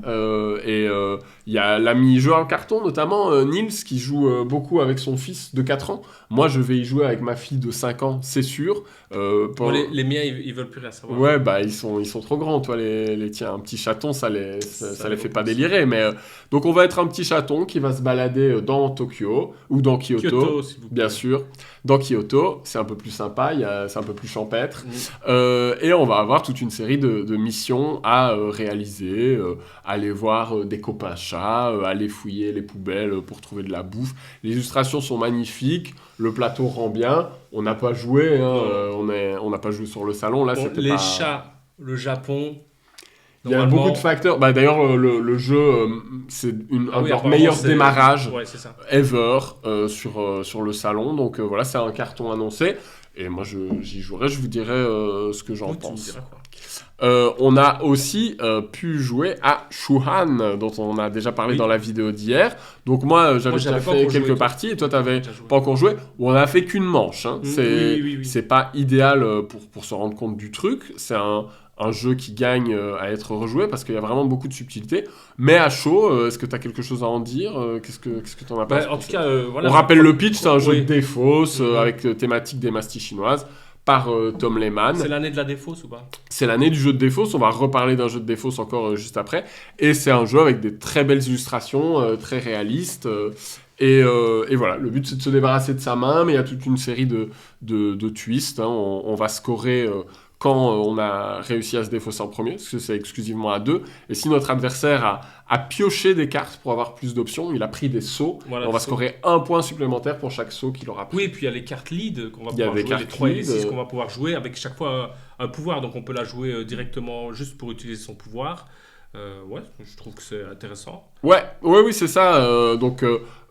Il y a l'ami joueur en carton notamment Nils qui joue beaucoup avec son fils de 4 ans. Moi je vais y jouer avec ma fille de 5 ans, c'est sûr. Bon, les miens, ils veulent plus rien savoir. Ouais, bah ils sont trop grands, toi les tiens, un petit chaton, ça les fait pas délirer, mais donc on va être un petit chaton qui va se balader dans Tokyo ou dans Kyoto, Kyoto, s'il vous plaît. bien sûr. Dans Kyoto, c'est un peu plus sympa, c'est un peu plus champêtre, Mm. et on va avoir toute une série de missions à réaliser, aller voir des copains chats, aller fouiller les poubelles pour trouver de la bouffe. Les illustrations sont magnifiques, le plateau rend bien. On n'a pas joué, hein, on n'a pas joué sur le salon là. Bon, C'était les pas... chats, le Japon. Il y a normalement- beaucoup de facteurs. Bah, d'ailleurs, le jeu, c'est un Ah oui, de leurs apparemment, meilleurs c'est- démarrages Ouais, c'est ça. ever sur le salon. Donc voilà, c'est un carton annoncé. Et moi, j'y jouerai, je vous dirai ce que j'en Oui, tu me pense. diras quoi. On a aussi pu jouer à Shuhan, dont on a déjà parlé Oui. dans la vidéo d'hier. Donc moi, j'avais j'avais déjà pas fait encore joué, quelques toi. parties, et toi, t'avais Déjà joué. pas encore joué. On a fait qu'une manche. Hein. Oui. C'est pas idéal pour se rendre compte du truc. C'est un jeu qui gagne à être rejoué parce qu'il y a vraiment beaucoup de subtilité. Mais à chaud, est-ce que tu as quelque chose à en dire Qu'est-ce que tu en as Bah, pensé en tout cas, voilà. On rappelle le pitch, c'est un jeu Oui. de défausse Mhm. avec thématique des masties chinoises par Tom Lehmann. C'est l'année de la défausse ou pas? C'est l'année du jeu de défausse, on va reparler d'un jeu de défausse encore juste après. Et c'est un jeu avec des très belles illustrations, très réalistes. Et voilà, le but c'est de se débarrasser de sa main, mais il y a toute une série de twists. Hein. On va scorer quand on a réussi à se défausser en premier, parce que c'est exclusivement à 2. Et si notre adversaire a pioché des cartes pour avoir plus d'options, il a pris des sauts, Voilà, on va scorer 1 point supplémentaire pour chaque saut qu'il aura pris. Oui, et puis il y a les cartes lead qu'on va Il y a pouvoir des jouer, cartes les 3 et les lead, 6 qu'on va pouvoir jouer avec chaque fois un pouvoir. Donc on peut la jouer directement juste pour utiliser son pouvoir. Ouais, je trouve que c'est intéressant. Oui, c'est ça. Donc,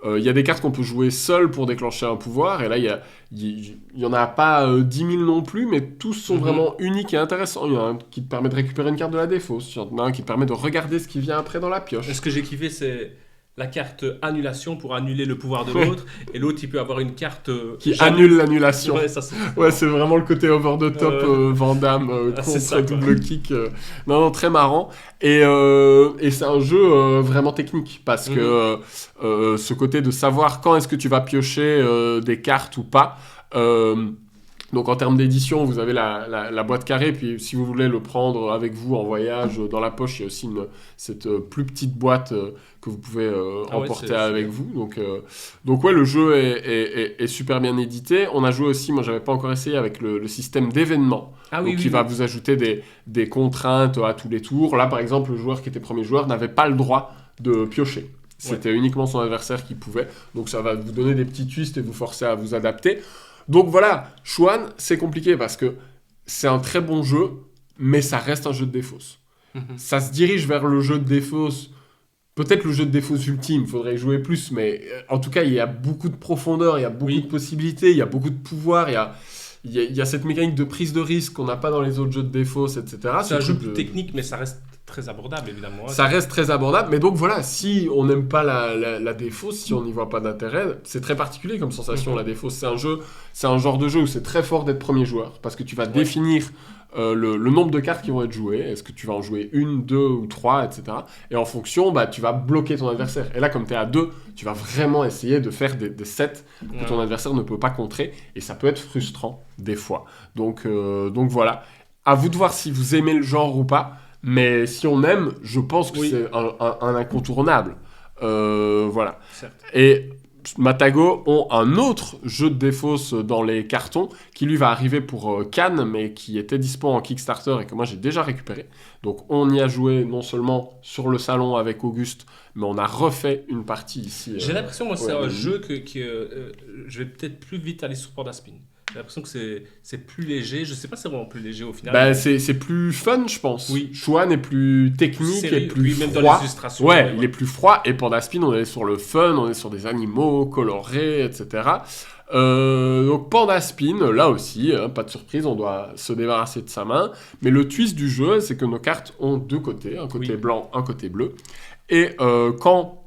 il y a des cartes qu'on peut jouer seul pour déclencher un pouvoir. Et là, il y en a pas 10 000 non plus, mais tous sont vraiment uniques et intéressants. Il y en a un qui te permet de récupérer une carte de la défausse. Il y en a un qui te permet de regarder ce qui vient après dans la pioche. Et ce que j'ai kiffé, c'est la carte annulation pour annuler le pouvoir de l'autre. Et l'autre, il peut avoir une carte Qui annule l'annulation. Ouais, ça c'est. Ouais, c'est vraiment le côté over the top Van Damme c'est contre ça, quoi. double kick. Non, très marrant. Et c'est un jeu vraiment technique parce que ce côté de savoir quand est-ce que tu vas piocher des cartes ou pas. Donc en termes d'édition, vous avez la boîte carrée, puis si vous voulez le prendre avec vous en voyage, dans la poche, il y a aussi cette plus petite boîte que vous pouvez emporter avec vous. Donc ouais, le jeu est super bien édité. On a joué aussi, moi j'avais pas encore essayé, avec le système d'événements, qui va vous ajouter des contraintes à tous les tours. Là par exemple, le joueur qui était premier joueur n'avait pas le droit de piocher. C'était uniquement son adversaire qui pouvait. Donc ça va vous donner des petits twists et vous forcer à vous adapter. Donc voilà, Shuan, c'est compliqué parce que c'est un très bon jeu, mais ça reste un jeu de défausse. Ça se dirige vers le jeu de défausse, peut-être le jeu de défausse ultime, il faudrait y jouer plus, mais en tout cas, il y a beaucoup de profondeur, il y a beaucoup de possibilités, il y a beaucoup de pouvoir, il y a cette mécanique de prise de risque qu'on n'a pas dans les autres jeux de défausse, etc. C'est un jeu plus technique, mais ça reste très abordable, évidemment. Ça reste très abordable, mais donc voilà, si on n'aime pas la défausse, si on n'y voit pas d'intérêt, c'est très particulier comme sensation, la défausse. C'est un genre de jeu où c'est très fort d'être premier joueur, parce que tu vas définir le nombre de cartes qui vont être jouées, est-ce que tu vas en jouer 1, 2 ou 3, etc. Et en fonction, tu vas bloquer ton adversaire. Et là, comme tu es à 2, tu vas vraiment essayer de faire des sets que ton adversaire ne peut pas contrer, et ça peut être frustrant, des fois. Donc voilà, à vous de voir si vous aimez le genre ou pas. Mais si on aime, je pense que c'est un incontournable. Voilà. Certes. Et Matago ont un autre jeu de défausse dans les cartons qui lui va arriver pour Cannes, mais qui était dispo en Kickstarter et que moi j'ai déjà récupéré. Donc on y a joué non seulement sur le salon avec Auguste, mais on a refait une partie ici. J'ai l'impression, moi, c'est un jeu que je vais peut-être plus vite aller sur Portaspin. J'ai l'impression que c'est plus léger. Je sais pas si c'est vraiment plus léger au final. C'est plus fun, je pense. Oui. Shuan est plus technique et plus froid. Même dans les illustrations. Ouais, il est plus froid. Et Portaspin, on est sur le fun, on est sur des animaux colorés, etc. Donc Portaspin, là aussi, pas de surprise, on doit se débarrasser de sa main. Mais le twist du jeu, c'est que nos cartes ont deux côtés, un côté blanc, un côté bleu. Et quand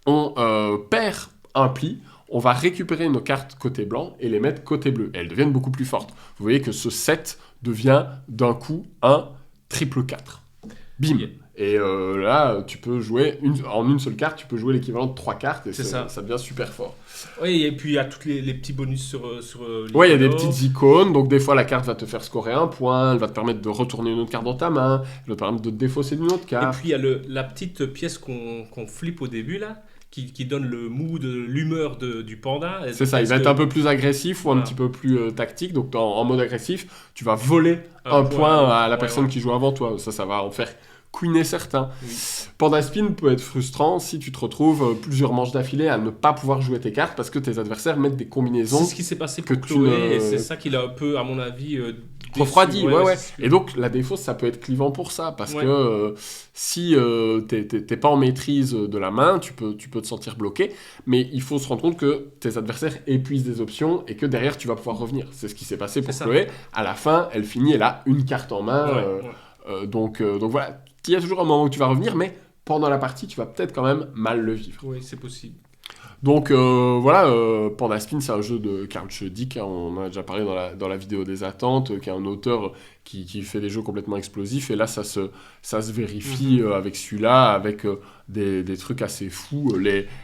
on perd un pli, on va récupérer nos cartes côté blanc et les mettre côté bleu. Et elles deviennent beaucoup plus fortes. Vous voyez que ce set devient d'un coup un triple 4. Bim. Et là, tu peux jouer en une seule carte, tu peux jouer l'équivalent de 3 cartes et ça devient super fort. Oui, et puis il y a tous les petits bonus sur ouais, il y a des petites icônes. Donc des fois, la carte va te faire scorer un point, elle va te permettre de retourner une autre carte dans ta main, elle va te permettre de te défausser d'une autre carte. Et puis il y a la petite pièce qu'on flippe au début là. Qui donne le mood, l'humeur du panda. C'est ça, il va être un peu plus agressif ou un petit peu plus tactique. Donc en mode agressif, tu vas voler un point à la personne qui joue avant toi. Ça va en faire queener certains. Oui. Portaspin peut être frustrant si tu te retrouves plusieurs manches d'affilée à ne pas pouvoir jouer tes cartes parce que tes adversaires mettent des combinaisons. C'est ce qui s'est passé pour Chloé et c'est ça qui l'a un peu, à mon avis, refroidi. Ouais. Et donc la défausse, ça peut être clivant pour ça parce que si t'es pas en maîtrise de la main, tu peux te sentir bloqué. Mais il faut se rendre compte que tes adversaires épuisent des options et que derrière tu vas pouvoir revenir. C'est ce qui s'est passé pour Chloé. À la fin, elle finit, elle a une carte en main. Donc voilà. Il y a toujours un moment où tu vas revenir, mais pendant la partie, tu vas peut-être quand même mal le vivre. Oui, c'est possible. Donc voilà, Portaspin, c'est un jeu de Karl Schödick, on en a déjà parlé dans la vidéo des attentes, qui est un auteur qui fait des jeux complètement explosifs, et là ça se vérifie avec celui-là, avec des trucs assez fous,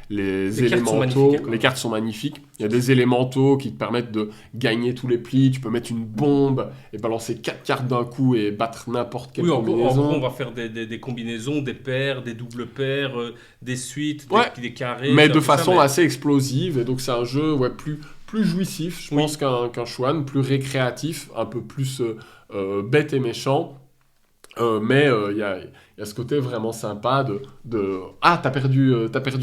les élémentaux, les cartes sont magnifiques, il y a des élémentaux qui te permettent de gagner tous les plis, tu peux mettre une bombe et balancer 4 cartes d'un coup et battre n'importe quelle combinaison. En gros, on va faire des combinaisons, des paires, des doubles paires, des suites, des carrés. Mais de façon assez explosive, et donc c'est un jeu plus jouissif, je Oui. pense, qu'un Shuan, plus récréatif, un peu plus bête et méchant. Mais il y a ce côté vraiment sympa ah, t'as perdu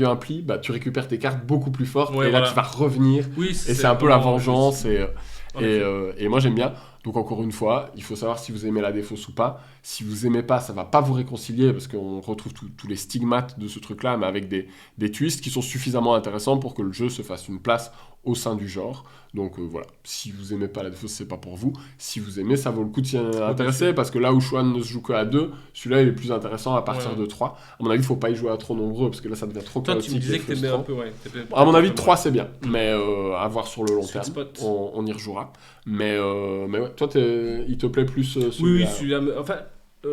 un pli, bah, tu récupères tes cartes beaucoup plus fortes, Ouais, et là voilà. tu vas revenir, Oui, et c'est un peu la vraiment vengeance, jouissif. En effet. et moi j'aime bien. Donc encore une fois, il faut savoir si vous aimez la défausse ou pas. Si vous aimez pas, ça va pas vous réconcilier, parce qu'on retrouve tous les stigmates de ce truc-là, mais avec des twists qui sont suffisamment intéressants pour que le jeu se fasse une place au sein du genre. Donc voilà, si vous aimez pas la défausse, c'est pas pour vous. Si vous aimez, ça vaut le coup de s'y intéresser, sûr. parce que là où Shuan ne se joue que à 2, celui-là il est plus intéressant à partir Ouais. de 3. À mon avis, il faut pas y jouer à trop nombreux, parce que là ça devient trop Toi, tu me chaotique disais et que t'aimais un frustrant. peu, ouais. À mon avis, peut-être 3 moins. c'est bien, mais à voir sur le long Sweet terme. spot. On y rejouera. Mais ouais, toi, il te plaît plus Oui, celui-là. celui-là. Enfin,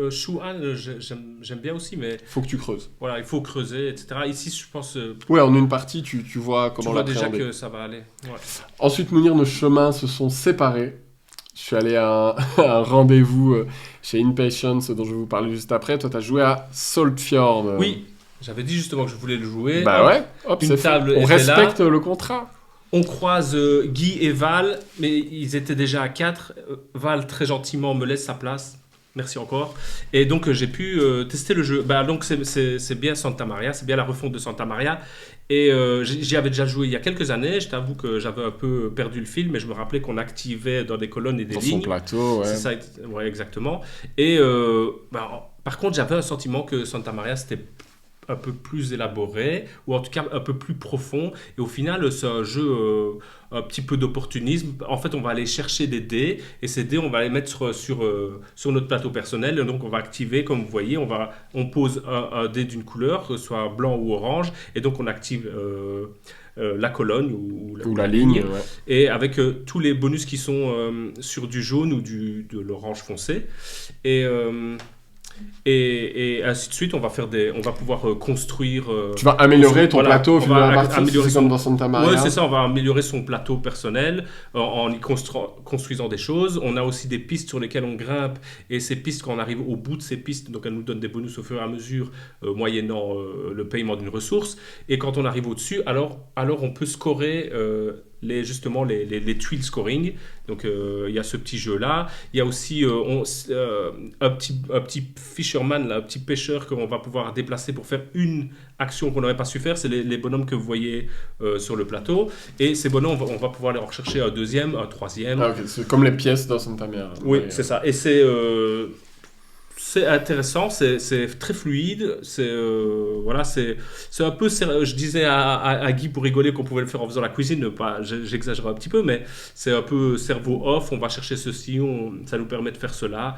Shuan, j'aime bien aussi, mais Faut que tu creuses. voilà, il faut creuser, etc. Ici, je pense, Ouais, en une partie, tu vois tu comment vois déjà l'appréhender. que ça va aller. Ouais. Ensuite, Mounir, nos chemins se sont séparés. Je suis allé à à un rendez-vous chez Impatience, dont je vais vous parler juste après. Toi, t'as joué à Saltfjord. Oui, j'avais dit justement que je voulais le jouer. Bah Hop, ouais, hop, une c'est fait. table On était respecte là. le contrat. On croise Guy et Val, mais ils étaient déjà à 4. Val, très gentiment, me laisse sa place. Merci encore. Et donc, j'ai pu tester le jeu. Bah, donc, c'est bien Santa Maria, c'est bien la refonte de Santa Maria. Et j'y avais déjà joué il y a quelques années. Je t'avoue que j'avais un peu perdu le fil, mais je me rappelais qu'on activait dans des colonnes et des Dans son lignes. plateau, ouais. C'est ça, ouais, exactement. Et par contre, j'avais un sentiment que Santa Maria, c'était un peu plus élaboré, ou en tout cas un peu plus profond. Et au final, c'est un jeu un petit peu d'opportunisme. En fait, on va aller chercher des dés, et ces dés, on va les mettre sur notre plateau personnel. Et donc, on va activer, comme vous voyez, on pose un dé d'une couleur, que ce soit blanc ou orange, et donc on active la colonne Ou la ligne, ouais. et avec tous les bonus qui sont sur du jaune ou de l'orange foncé. Et, euh, et ainsi de suite, on va pouvoir construire. Tu vas améliorer ton voilà, plateau au on fil de la va partie, améliorer c'est comme dans Santa Maria. Ouais, c'est ça, on va améliorer son plateau personnel en y construisant des choses. On a aussi des pistes sur lesquelles on grimpe, et ces pistes, quand on arrive au bout de ces pistes, donc elles nous donnent des bonus au fur et à mesure, moyennant le paiement d'une ressource. Et quand on arrive au-dessus, alors on peut scorer justement les tuiles scoring. Donc il y a ce petit jeu-là. Il y a aussi un petit fisherman, là, un petit pêcheur qu'on va pouvoir déplacer pour faire une action qu'on n'aurait pas su faire. C'est les bonhommes que vous voyez sur le plateau. Et ces bonhommes, on va pouvoir les rechercher un deuxième, un troisième. Ah, ok, c'est comme les pièces dans Santa Maria. Oui, Ouais, c'est ça. Et c'est intéressant, c'est très fluide, voilà, c'est un peu, je disais à Guy pour rigoler qu'on pouvait le faire en faisant la cuisine, j'exagère un petit peu, mais c'est un peu cerveau off, on va chercher ceci, ça nous permet de faire cela.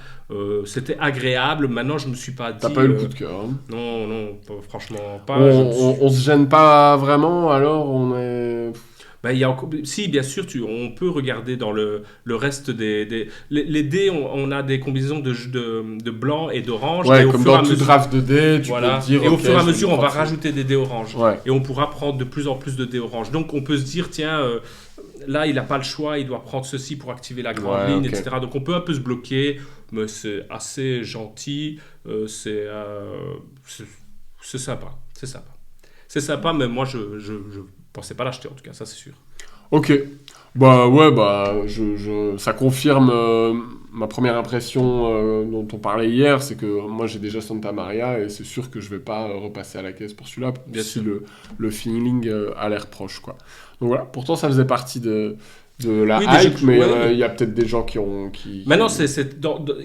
C'était agréable. Maintenant, je me suis pas dit. T'as pas eu le coup de cœur. Hein. Non, franchement pas. On se gêne pas vraiment, alors on est. Ben, si, bien sûr, on peut regarder dans le reste les dés, on a des combinaisons de blanc et d'orange. Ouais, et comme dans tout draft de dés, tu voilà. peux te dire. Et au okay, fur et à mesure, on va ça. rajouter des dés orange. Ouais. Et on pourra prendre de plus en plus de dés orange. Donc on peut se dire, tiens, là, il n'a pas le choix, il doit prendre ceci pour activer la grande ligne, okay. etc. Donc on peut un peu se bloquer, mais c'est assez gentil. C'est sympa. C'est sympa. C'est sympa, mais moi, je pensais pas l'acheter, en tout cas, ça c'est sûr. Ok. Bah ouais, ça confirme ma première impression dont on parlait hier, c'est que moi j'ai déjà Santa Maria et c'est sûr que je vais pas repasser à la caisse pour celui-là, si le feeling a l'air proche, quoi. Donc voilà, pourtant ça faisait partie de la hype, mais il y a peut-être des gens qui ont... Maintenant,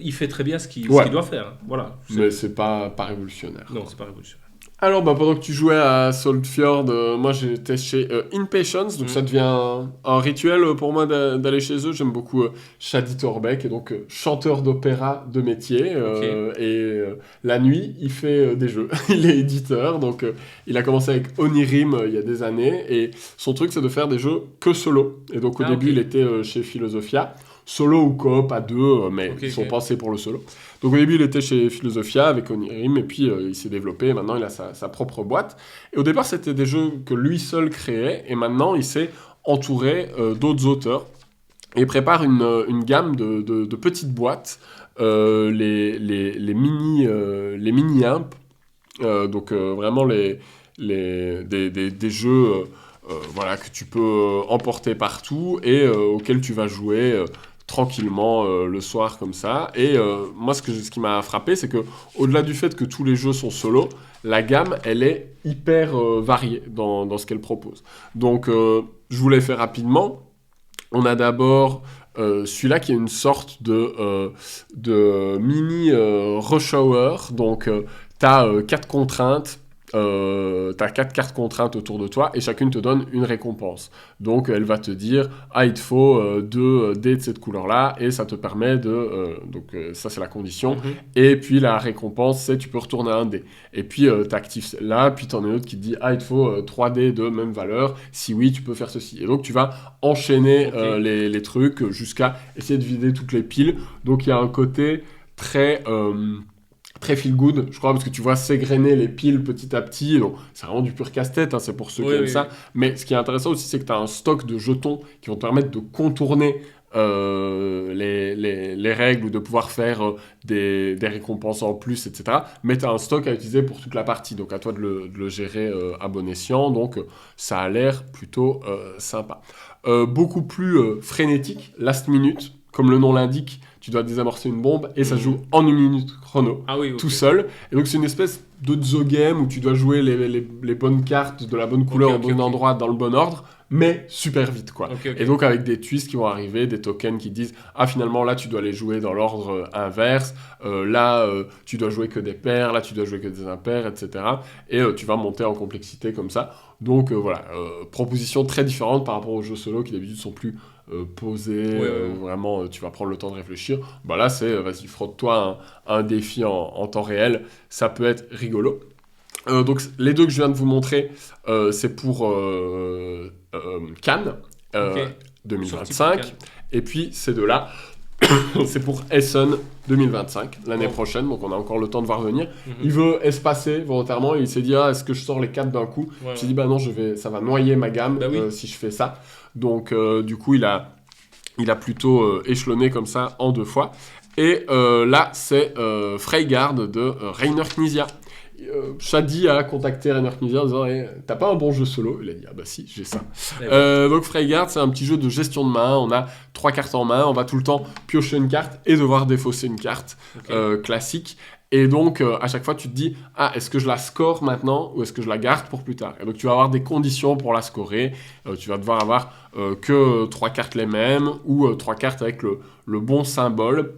il fait très bien ce qu'il doit faire. Voilà. Mais c'est pas révolutionnaire. Non, c'est pas révolutionnaire. Alors, pendant que tu jouais à Saltfjord, moi j'étais chez Impatience, donc ça devient un rituel pour moi d'aller chez eux. J'aime beaucoup Shadi Torbeck, et donc chanteur d'opéra de métier. Et la nuit, il fait des jeux. Il est éditeur, donc il a commencé avec Onirim il y a des années, et son truc c'est de faire des jeux que solo. Et donc au début, il était chez Philosophia. Solo ou coop à deux, mais ils sont pensés pour le solo. Donc au début, il était chez Philosophia avec Onirim, et puis il s'est développé, et maintenant il a sa propre boîte. Et au départ, c'était des jeux que lui seul créait, et maintenant il s'est entouré d'autres auteurs, et prépare une gamme de petites boîtes, les mini-imp, donc vraiment des jeux voilà, que tu peux emporter partout et auquel tu vas jouer tranquillement le soir comme ça. Et moi, ce qui m'a frappé, c'est que au-delà du fait que tous les jeux sont solo, la gamme, elle est hyper variée dans ce qu'elle propose. Donc, je vous l'ai fait rapidement. On a d'abord celui-là qui est une sorte de mini rush hour. Donc, tu as 4 contraintes. T'as 4 cartes contraintes autour de toi et chacune te donne une récompense. Donc elle va te dire il te faut 2 dés de cette couleur-là et ça te permet de. Ça c'est la condition. Mhm. Et puis la récompense c'est tu peux retourner un dé. Et puis t'actives celle-là, puis t'en as une autre qui te dit il te faut 3 dés de même valeur. Si oui, tu peux faire ceci. Et donc tu vas enchaîner les trucs jusqu'à essayer de vider toutes les piles. Donc il y a un côté très feel good, je crois, parce que tu vois s'égrener les piles petit à petit. Donc, c'est vraiment du pur casse-tête, hein, c'est pour ceux qui aiment ça. Mais ce qui est intéressant aussi, c'est que tu as un stock de jetons qui vont te permettre de contourner les règles ou de pouvoir faire des récompenses en plus, etc. Mais tu as un stock à utiliser pour toute la partie. Donc, à toi de le gérer à bon escient. Donc, ça a l'air plutôt sympa. Beaucoup plus frénétique, last minute, comme le nom l'indique. Tu dois désamorcer une bombe et ça se joue en 1 minute chrono, tout seul. Et donc c'est une espèce de game où tu dois jouer les bonnes cartes de la bonne couleur au bon endroit, dans le bon ordre, mais super vite, quoi. Et donc avec des twists qui vont arriver, des tokens qui disent finalement là tu dois les jouer dans l'ordre inverse, là tu dois jouer que des paires, là tu dois jouer que des impairs, etc. Et tu vas monter en complexité comme ça. Donc voilà, proposition très différente par rapport aux jeux solo qui d'habitude sont plus posés, vraiment tu vas prendre le temps de réfléchir. Bah là c'est vas-y frotte-toi un défi en temps réel, ça peut être rigolo. Donc les deux que je viens de vous montrer, c'est pour Cannes 2025, et puis ces deux-là, c'est pour Essen 2025, l'année prochaine, donc on a encore le temps de voir venir. Il veut espacer volontairement, et il s'est dit est-ce que je sors les 4 d'un coup. Je s'est dit non, ça va noyer ma gamme si je fais ça. Donc du coup il a plutôt échelonné comme ça en 2 fois. Et là c'est Freygarde de Reiner Knizia. Shadi a contacté Reiner Knizia en disant t'as pas un bon jeu solo? Il a dit bah si, j'ai ça. Donc Freygarde, c'est un petit jeu de gestion de main. On a 3 cartes en main, on va tout le temps piocher une carte et devoir défausser une carte classique. Et donc à chaque fois tu te dis est-ce que je la score maintenant ou est-ce que je la garde pour plus tard? Et donc tu vas avoir des conditions pour la scorer. Tu vas devoir avoir que 3 cartes les mêmes ou 3 cartes avec le bon symbole.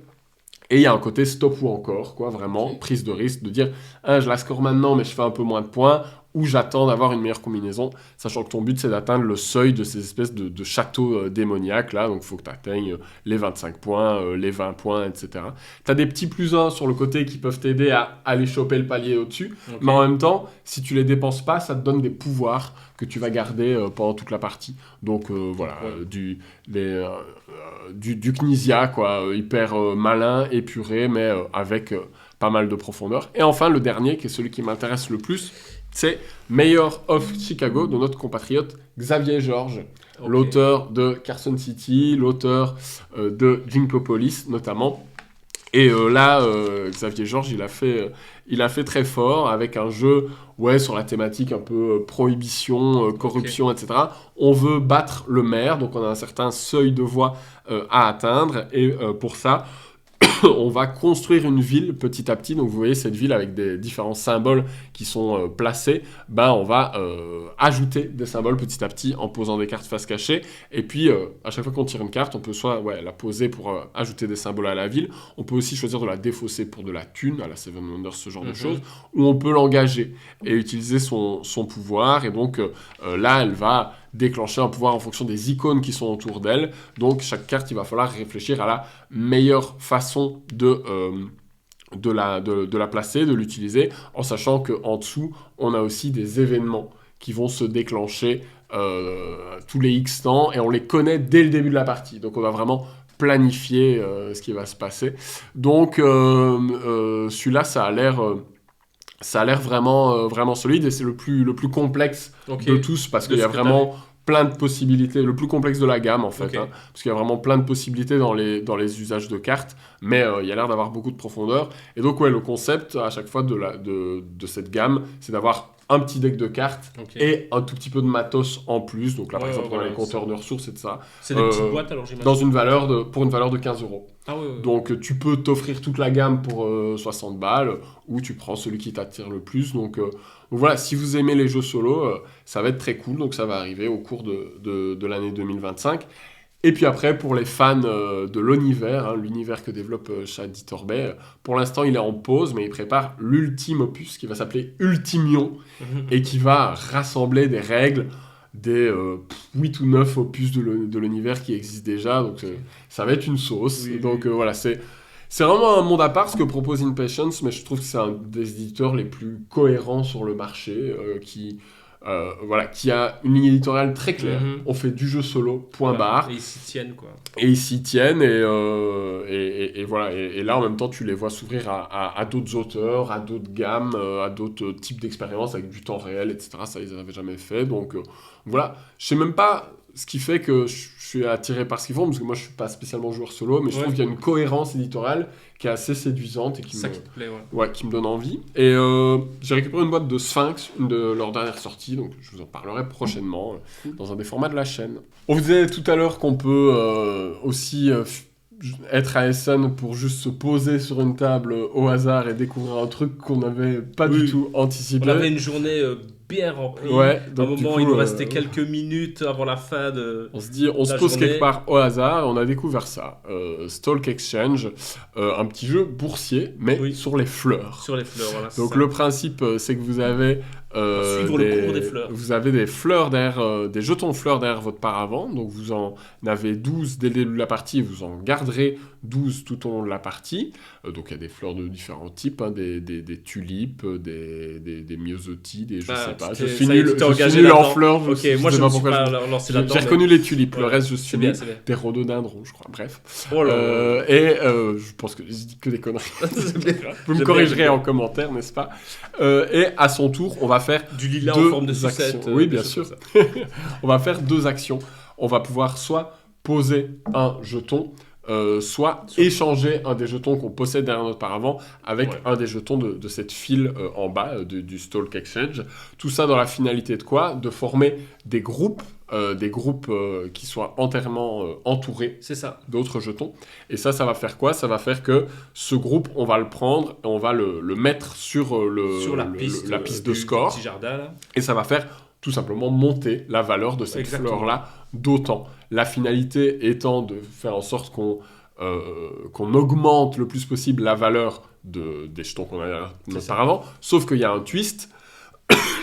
Et il y a un côté stop ou encore, quoi, vraiment, prise de risque, de dire je la score maintenant, mais je fais un peu moins de points, ou j'attends d'avoir une meilleure combinaison, sachant que ton but, c'est d'atteindre le seuil de ces espèces de châteaux démoniaques, là, donc il faut que tu atteignes les 25 points, les 20 points, etc. Tu as des petits plus 1 sur le côté qui peuvent t'aider à aller choper le palier au-dessus, mais en même temps, si tu les dépenses pas, ça te donne des pouvoirs que tu vas garder pendant toute la partie. Donc voilà, du Knizia, quoi, hyper malin, épuré, mais avec pas mal de profondeur. Et enfin, le dernier, qui est celui qui m'intéresse le plus, c'est Mayor of Chicago, de notre compatriote Xavier Georges, l'auteur de Carson City, l'auteur de Jinkopolis notamment. Et là, Xavier Georges, il a fait très fort avec un jeu sur la thématique un peu prohibition, corruption, etc. On veut battre le maire, donc on a un certain seuil de voix à atteindre. Et pour ça, on va construire une ville petit à petit. Donc vous voyez cette ville avec des différents symboles qui sont placés. On va ajouter des symboles petit à petit en posant des cartes face cachée. Et puis à chaque fois qu'on tire une carte, on peut soit la poser pour ajouter des symboles à la ville. On peut aussi choisir de la défausser pour de la thune, à la Seven Wonders, ce genre de choses. Ou on peut l'engager et utiliser son pouvoir. Et donc là, elle va déclencher un pouvoir en fonction des icônes qui sont autour d'elle. Donc chaque carte, il va falloir réfléchir à la meilleure façon de la placer, de l'utiliser, en sachant qu'en dessous, on a aussi des événements qui vont se déclencher tous les X temps, et on les connaît dès le début de la partie. Donc on va vraiment planifier ce qui va se passer. Donc celui-là, ça a l'air vraiment solide, et c'est le plus complexe de tous, parce qu'il y a vraiment plein de possibilités, le plus complexe de la gamme en fait, parce qu'il y a vraiment plein de possibilités dans les usages de cartes, mais il y a l'air d'avoir beaucoup de profondeur. Et donc le concept à chaque fois de cette gamme, c'est d'avoir un petit deck de cartes Ok. et un tout petit peu de matos en plus. Donc là, par Ouais, exemple, on a voilà, les compteurs de ressources et de ça. C'est des petites boîtes alors j'imagine. Pour une valeur de 15 euros. Ah ouais, ouais. Donc tu peux t'offrir toute la gamme pour 60 balles ou tu prends celui qui t'attire le plus. Donc voilà, si vous aimez les jeux solo, ça va être très cool. Donc ça va arriver au cours de l'année 2025. Et puis après, pour les fans de l'univers, hein, l'univers que développe Shady Torbay, pour l'instant il est en pause, mais il prépare l'ultime opus qui va s'appeler Ultimion et qui va rassembler des règles des 8 ou 9 opus de l'univers qui existent déjà. Donc ça va être une sauce. Oui, Donc oui. voilà, c'est vraiment un monde à part ce que propose Impatience, mais je trouve que c'est un des éditeurs les plus cohérents sur le marché, qui a une ligne éditoriale très claire. Mhm. On fait du jeu solo, point Voilà. barre. Et ils s'y tiennent quoi. Et ils s'y tiennent, et voilà. Et là, en même temps, tu les vois s'ouvrir à d'autres auteurs, à d'autres gammes, à d'autres types d'expériences avec du temps réel, etc. Ça, ils n'avaient jamais fait. Donc voilà. Je sais même pas ce qui fait que je suis attiré par ce qu'ils font, parce que moi, je suis pas spécialement joueur solo, mais je Ouais. trouve qu'il y a une cohérence éditoriale qui est assez séduisante et C'est ça qui te plaît, ouais. ouais, qui me donne envie. Et j'ai récupéré une boîte de Sphinx, une de leurs dernières sorties, donc je vous en parlerai prochainement dans un des formats de la chaîne. On vous disait tout à l'heure qu'on peut aussi être à Essen pour juste se poser sur une table au hasard et découvrir un truc qu'on n'avait pas Oui. du tout anticipé. On avait une journée bien remplie. Ouais, À un donc du moment, coup, il nous restait quelques minutes avant la fin de. On se dit, on se La pose journée. quelque part au hasard, et on a découvert ça. Stalk Exchange, un petit jeu boursier, mais Oui. sur les fleurs. Sur les fleurs, voilà. c'est Donc ça. le principe, c'est que vous avez Suivre le cours des fleurs. Vous avez des fleurs derrière, des jetons de fleurs derrière votre paravent. Donc vous en avez 12 dès le début de la partie, et vous en garderez 12 tout au long de la partie. Donc il y a des fleurs de différents types, hein, des tulipes, des myosotis, des je Bah, sais pas. tu Je t'es- suis ça y est, nul tu t'es je suis engagé nul en là-dedans. fleurs. Ok, moi je sais me pas suis pourquoi pas je- lancé là-dedans. J'ai reconnu les tulipes, le Ouais. reste je suis C'est bien, nul. c'est bien. Des rhododendrons, je crois. Bref. Oh là là. Je pense que je dis que des conneries. C'est bien. Vous me J'aime corrigerez bien. en commentaire, n'est-ce pas? Et à son tour, on va faire Du lilas en deux forme de actions. sucette. Oui, des bien choses sûr. comme ça. On va faire 2 actions. On va pouvoir soit poser un jeton, soit échanger un des jetons qu'on possède derrière notre paravent avec Ouais. un des jetons de cette file en bas du Stalk Exchange. Tout ça dans la finalité de quoi? De former des groupes qui soient entièrement entourés C'est ça. d'autres jetons. Et ça va faire quoi? Ça va faire que ce groupe, on va le prendre et on va le mettre sur Sur la piste, la piste du de score. petit jardin là. Et ça va faire tout simplement monter la valeur de cette Exactement. fleur-là d'autant. La finalité étant de faire en sorte qu'on augmente le plus possible la valeur des jetons qu'on a C'est ça. auparavant. Sauf qu'il y a un twist.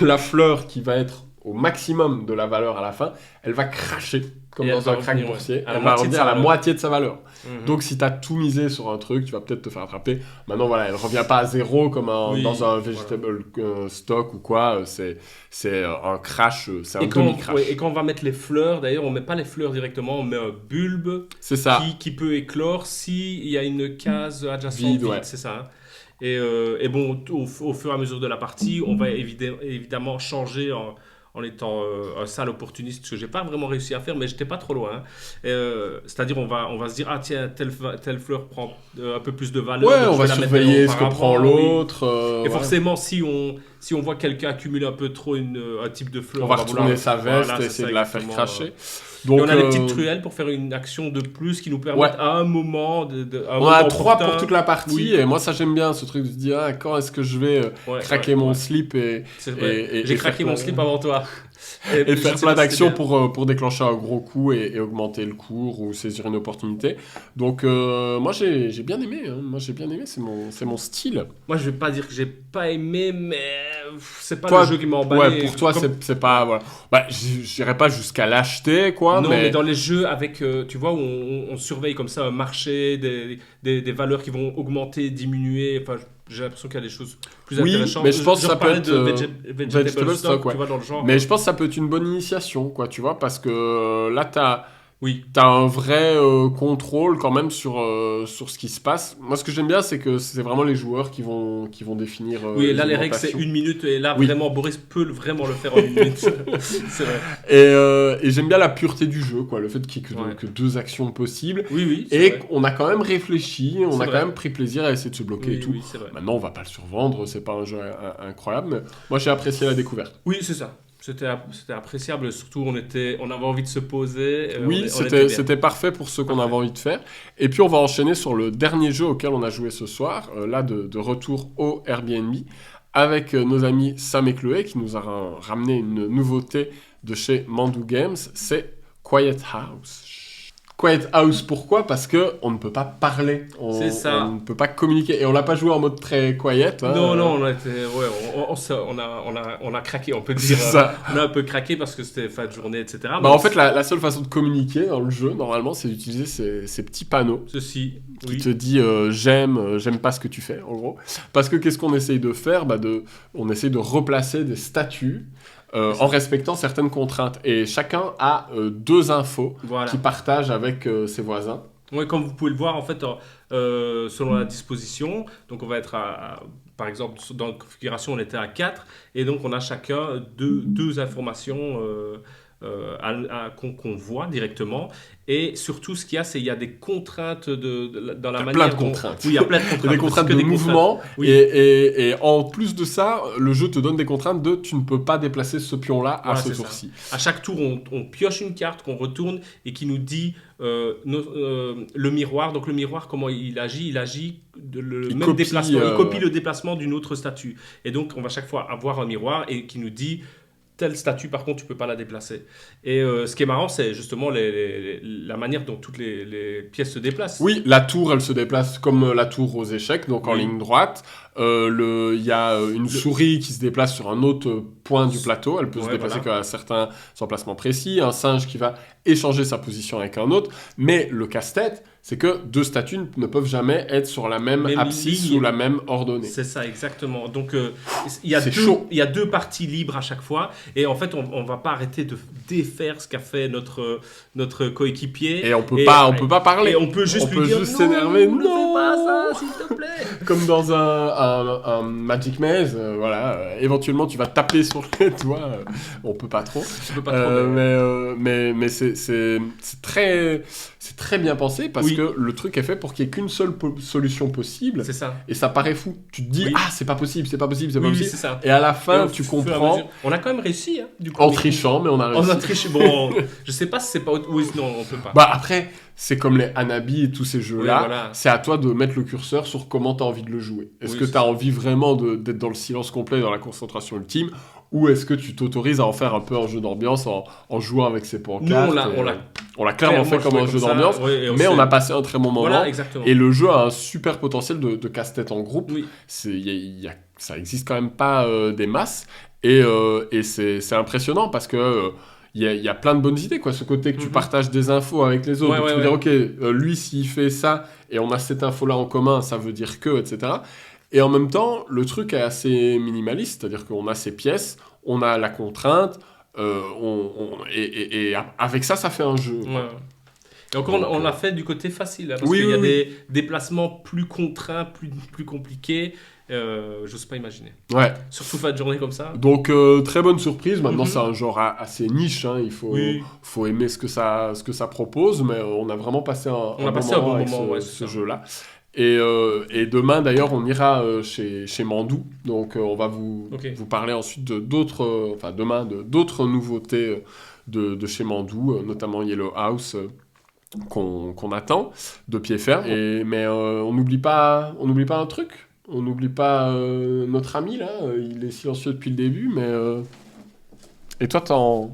La fleur qui va être au maximum de la valeur à la fin, elle va cracher comme Et dans elle va un crack revenir, boursier. ouais. À la Elle va moitié de revenir sa à la valeur. moitié de sa valeur. Mhm. Donc si tu as tout misé sur un truc, tu vas peut-être te faire attraper. Maintenant, voilà, elle ne revient pas à zéro comme Oui, dans un voilà. vegetable stock ou quoi. C'est un crash, c'est un Et quand, demi-crash. ouais, et quand on va mettre les fleurs, d'ailleurs, on met pas les fleurs directement, on met un bulbe C'est ça. qui peut éclore s'il y a une case adjacente Vide, vide, ouais. c'est ça. Hein. Et bon, au fur et à mesure de la partie, on va évidemment changer en étant un sale opportuniste, ce que j'ai pas vraiment réussi à faire, mais j'étais pas trop loin. Hein. C'est-à-dire, on va se dire, ah tiens, telle fleur prend un peu plus de valeur. Ouais, donc on je va vais la mettre surveiller ce que auparavant, prend oui. l'autre. Et voilà. forcément, si on voit quelqu'un accumuler un peu trop un type de fleur, On va retourner vouloir- sa veste voilà, et c'est essayer ça, de la faire exactement. cracher. Et Donc, on a des petites truelles pour faire une action de plus qui nous permettent Ouais. à un moment un on a moment 3 pour opportun. toute la partie. Oui. Et moi, ça, j'aime bien ce truc de se dire, ah, quand est-ce que je vais Ouais, craquer ouais, mon ouais. slip et C'est vrai. et J'ai faire craqué mon plein- slip avant toi. et je faire sais plein pas si d'actions c'est bien. pour déclencher un gros coup et augmenter le cours ou saisir une opportunité. Donc, moi, j'ai bien aimé. Hein. Moi, j'ai bien aimé. C'est mon style. Moi, je vais pas dire que j'ai pas aimé, mais c'est pas Toi, le jeu qui m'a emballé. Ouais, pour toi, Comme- c'est pas. Voilà. Bah, j'irais pas jusqu'à l'acheter, quoi. Non, mais mais dans les jeux avec, tu vois, où on surveille comme ça un marché, des valeurs qui vont augmenter, diminuer. Enfin, j'ai l'impression qu'il y a des choses plus Oui, intéressantes. mais je pense que ça peut parlais être, de vegetable vegetable stock, stock, ouais. tu vois, dans le genre. Mais je pense que ça peut être une bonne initiation, quoi, tu vois, parce que là, t'as Oui. T'as un vrai contrôle quand même sur ce qui se passe. Moi, ce que j'aime bien, c'est que c'est vraiment les joueurs qui vont définir Oui, et les là, les règles, c'est augmentations. 1 minute. Et là, Oui. vraiment, Boris peut vraiment le faire en 1 minute. C'est vrai. Et j'aime bien la pureté du jeu, quoi. Le fait qu'il y ait Ouais. que deux actions possibles. Oui, oui, c'est Et vrai. on a quand même réfléchi, on C'est a quand vrai. même pris plaisir à essayer de se bloquer et Oui, tout. oui, c'est vrai. Maintenant, on va pas le survendre, c'est pas un jeu incroyable, mais moi j'ai apprécié la découverte. Oui, c'est ça. C'était appréciable. Surtout, on avait envie de se poser. Oui, On était bien. c'était parfait pour ce qu'on Parfait. avait envie de faire. Et puis on va enchaîner sur le dernier jeu auquel on a joué ce soir, là de retour au Airbnb, avec nos amis Sam et Chloé qui nous a ramené une nouveauté de chez Mandou Games, c'est Quiet House. Quiet House, pourquoi? Parce que on ne peut pas parler, C'est ça. on ne peut pas communiquer, et on l'a pas joué en mode très quiet. Hein, Non, non, on a craqué, on peut dire. C'est ça. On a un peu craqué parce que c'était fin de journée, etc. Bah, Mais en fait, la seule façon de communiquer dans le jeu, normalement, c'est d'utiliser ces petits panneaux ceci, qui oui. te dit j'aime pas ce que tu fais, en gros. Parce que qu'est-ce qu'on essaye de faire? On essaye de replacer des statues en respectant certaines contraintes. Et chacun a deux infos Voilà. qu'il partage avec ses voisins. Ouais, comme vous pouvez le voir, en fait, selon la disposition, donc on va être par exemple, dans la configuration, on était à 4, et donc on a chacun deux informations qu'on voit directement. Et surtout, ce qu'il y a, c'est qu'il y a des contraintes dans la Il y a manière plein de dont- contraintes. Oui, il y a plein de contraintes. Il y a des contraintes de Des mouvement, Oui. et en plus de ça, le jeu te donne des contraintes de tu ne peux pas déplacer ce pion-là à Voilà, ce c'est ça. tour-ci. À chaque tour, on pioche une carte qu'on retourne et qui nous dit le miroir. Donc le miroir, comment il agit? Il agit le Il même copie, déplacement. Il copie le déplacement d'une autre statue. Et donc on va chaque fois avoir un miroir et qui nous dit telle statue, par contre, tu peux pas la déplacer. Et ce qui est marrant, c'est justement la manière dont toutes les pièces se déplacent. Oui, la tour, elle se déplace comme la tour aux échecs, donc en Oui. ligne droite. Il y a une souris qui se déplace sur un autre point du plateau. Elle peut se Ouais, déplacer voilà. qu'à certains emplacements précis. Un singe qui va échanger sa position avec un autre. Mais le casse-tête, c'est que deux statues ne peuvent jamais être sur la même Même abscisse ligne. ou la même ordonnée. C'est ça, exactement. Donc, C'est chaud. il y a deux parties libres à chaque fois. Et en fait, on va pas arrêter de défaire ce qu'a fait notre coéquipier. Et on peut pas parler. Et on peut juste On lui peut dire juste non, s'énerver. ne fais Non. pas ça, s'il te plaît. Comme dans un Magic Maze, voilà. Éventuellement, tu vas taper sur les doigts. On peut pas trop. Je peux pas trop. Mais c'est très bien pensé parce Oui. que le truc est fait pour qu'il n'y ait qu'une seule solution possible. C'est ça. Et ça paraît fou. Tu te dis, Oui. ah, c'est pas possible, c'est pas possible, c'est pas Oui, oui, possible. c'est ça. Et à la Et fin, au tu fur et à comprends, mesure- On a quand même réussi, hein, du coup. en trichant, mais on a réussi. On a triché. Bon, je sais pas si c'est pas. Oui, non, on peut pas. Bah après, c'est comme les Hanabi et tous ces jeux-là. Oui, voilà. C'est à toi de mettre le curseur sur comment tu as envie de le jouer. Est-ce Oui, que c'est tu as ça. envie vraiment d'être dans le silence complet, dans la concentration ultime, ou est-ce que tu t'autorises à en faire un peu un jeu d'ambiance en jouant avec ses pancartes? Nous, On l'a clairement fait comme un jeu d'ambiance, mais on a passé un très bon moment. Voilà, exactement. Et le jeu a un super potentiel de casse-tête en groupe. Oui. Ça existe quand même pas des masses. Et c'est impressionnant parce que il y a plein de bonnes idées, quoi. Ce côté que tu Mhm. partages des infos avec les autres. Ouais, Donc tu ouais, peux dire, ok, lui, s'il fait ça, et on a cette info-là en commun, ça veut dire que, etc. Et en même temps, le truc est assez minimaliste, c'est-à-dire qu'on a ces pièces, on a la contrainte, et avec ça, ça fait un jeu. Ouais. Et encore, on l'a fait du côté facile, hein, parce Oui, qu'il y a oui, des déplacements plus contraints, plus compliqués. J'ose pas imaginer. Ouais. Surtout fin de journée comme ça. Donc, très bonne surprise. Maintenant, Mhm. c'est un genre assez niche. Hein. Il Oui. faut aimer ce que ça propose. Mais on a vraiment passé un bon moment avec ce jeu-là. Et demain, d'ailleurs, on ira chez Mandou. Donc, on va vous parler ensuite demain, d'autres nouveautés de chez Mandou, notamment Yellow House, qu'on attend de pied ferme. Mais on n'oublie pas un truc. On n'oublie pas notre ami, là. Il est silencieux depuis le début, mais... Et toi, t'en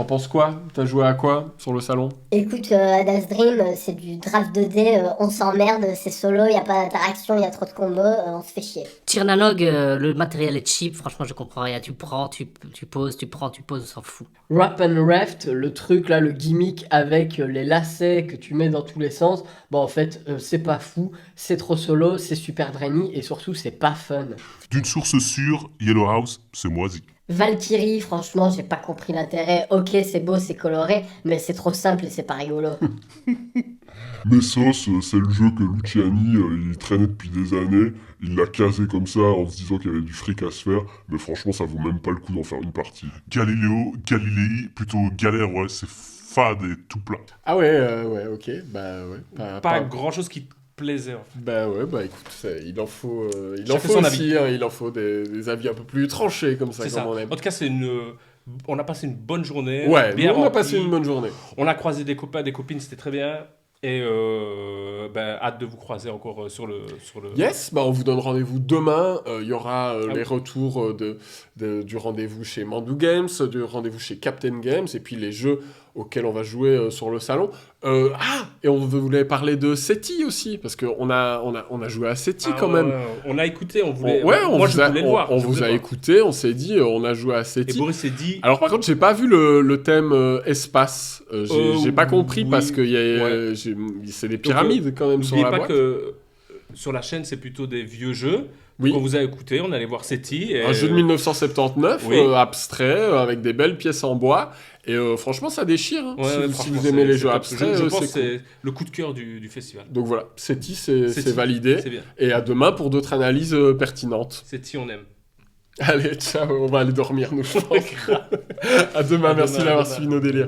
penses quoi? T'as joué à quoi sur le salon? Écoute, Adas Dream, c'est du draft 2D, on s'emmerde, c'est solo, il n'y a pas d'interaction, il y a trop de combos, on se fait chier. Tirnanog, le matériel est cheap, franchement je comprends rien. Tu prends, tu poses, tu prends, tu poses, on s'en fout. Wrap and Raft, le truc là, le gimmick avec les lacets que tu mets dans tous les sens, bon en fait c'est pas fou, c'est trop solo, c'est super brainy et surtout c'est pas fun. D'une source sûre, Yellow House, c'est moisi. Valkyrie, franchement, j'ai pas compris l'intérêt. Ok, c'est beau, c'est coloré, mais c'est trop simple et c'est pas rigolo. Messos, c'est le jeu que Luciani, il traînait depuis des années. Il l'a casé comme ça en se disant qu'il y avait du fric à se faire. Mais franchement, ça vaut même pas le coup d'en faire une partie. Galilei, plutôt galère, ouais, c'est fade et tout plat. Ah ouais, ok. Bah ouais. Pas grand chose qui te plaisait en fait. Bah ouais, bah écoute, il en faut, Chacun son aussi, hein, il en faut des avis un peu plus tranchés comme ça, C'est comme ça. on aime. En tout cas, on a passé une bonne journée. Ouais, bien nous, on a remplie. passé une bonne journée. On a croisé des copains, des copines, c'était très bien. Et hâte de vous croiser encore sur le. Yes, bah on vous donne rendez-vous demain. Il y aura les oui. retours du rendez-vous chez Mandou Games, du rendez-vous chez Captain Games, et puis les jeux auxquels on va jouer sur le salon. Et on voulait parler de SETI aussi, parce qu'on a joué à SETI quand même. On a écouté, on voulait. Moi, je voulais le voir. On je vous voulais a le voir. écouté, on s'est dit, on a joué à Et SETI. Boris s'est dit. Alors par contre, j'ai pas vu le thème espace. J'ai pas compris oui. parce que Ouais. c'est des pyramides quand même sur N'oubliez la pas boîte. que sur la chaîne, c'est plutôt des vieux jeux. Oui. On vous a écouté, on allait voir SETI. Et... Un jeu de 1979, Oui. abstrait, avec des belles pièces en bois. Et franchement, ça déchire. Hein. Ouais, si franchement, vous aimez les c'est jeux top. abstraits, je pense que c'est cool. c'est le coup de cœur du festival. Donc voilà, SETI, c'est SETI, validé. C'est bien. Et à demain pour d'autres analyses pertinentes. SETI, on aime. Allez, ciao, on va aller dormir, nous, je pense. À demain, merci demain, d'avoir demain. suivi nos délires.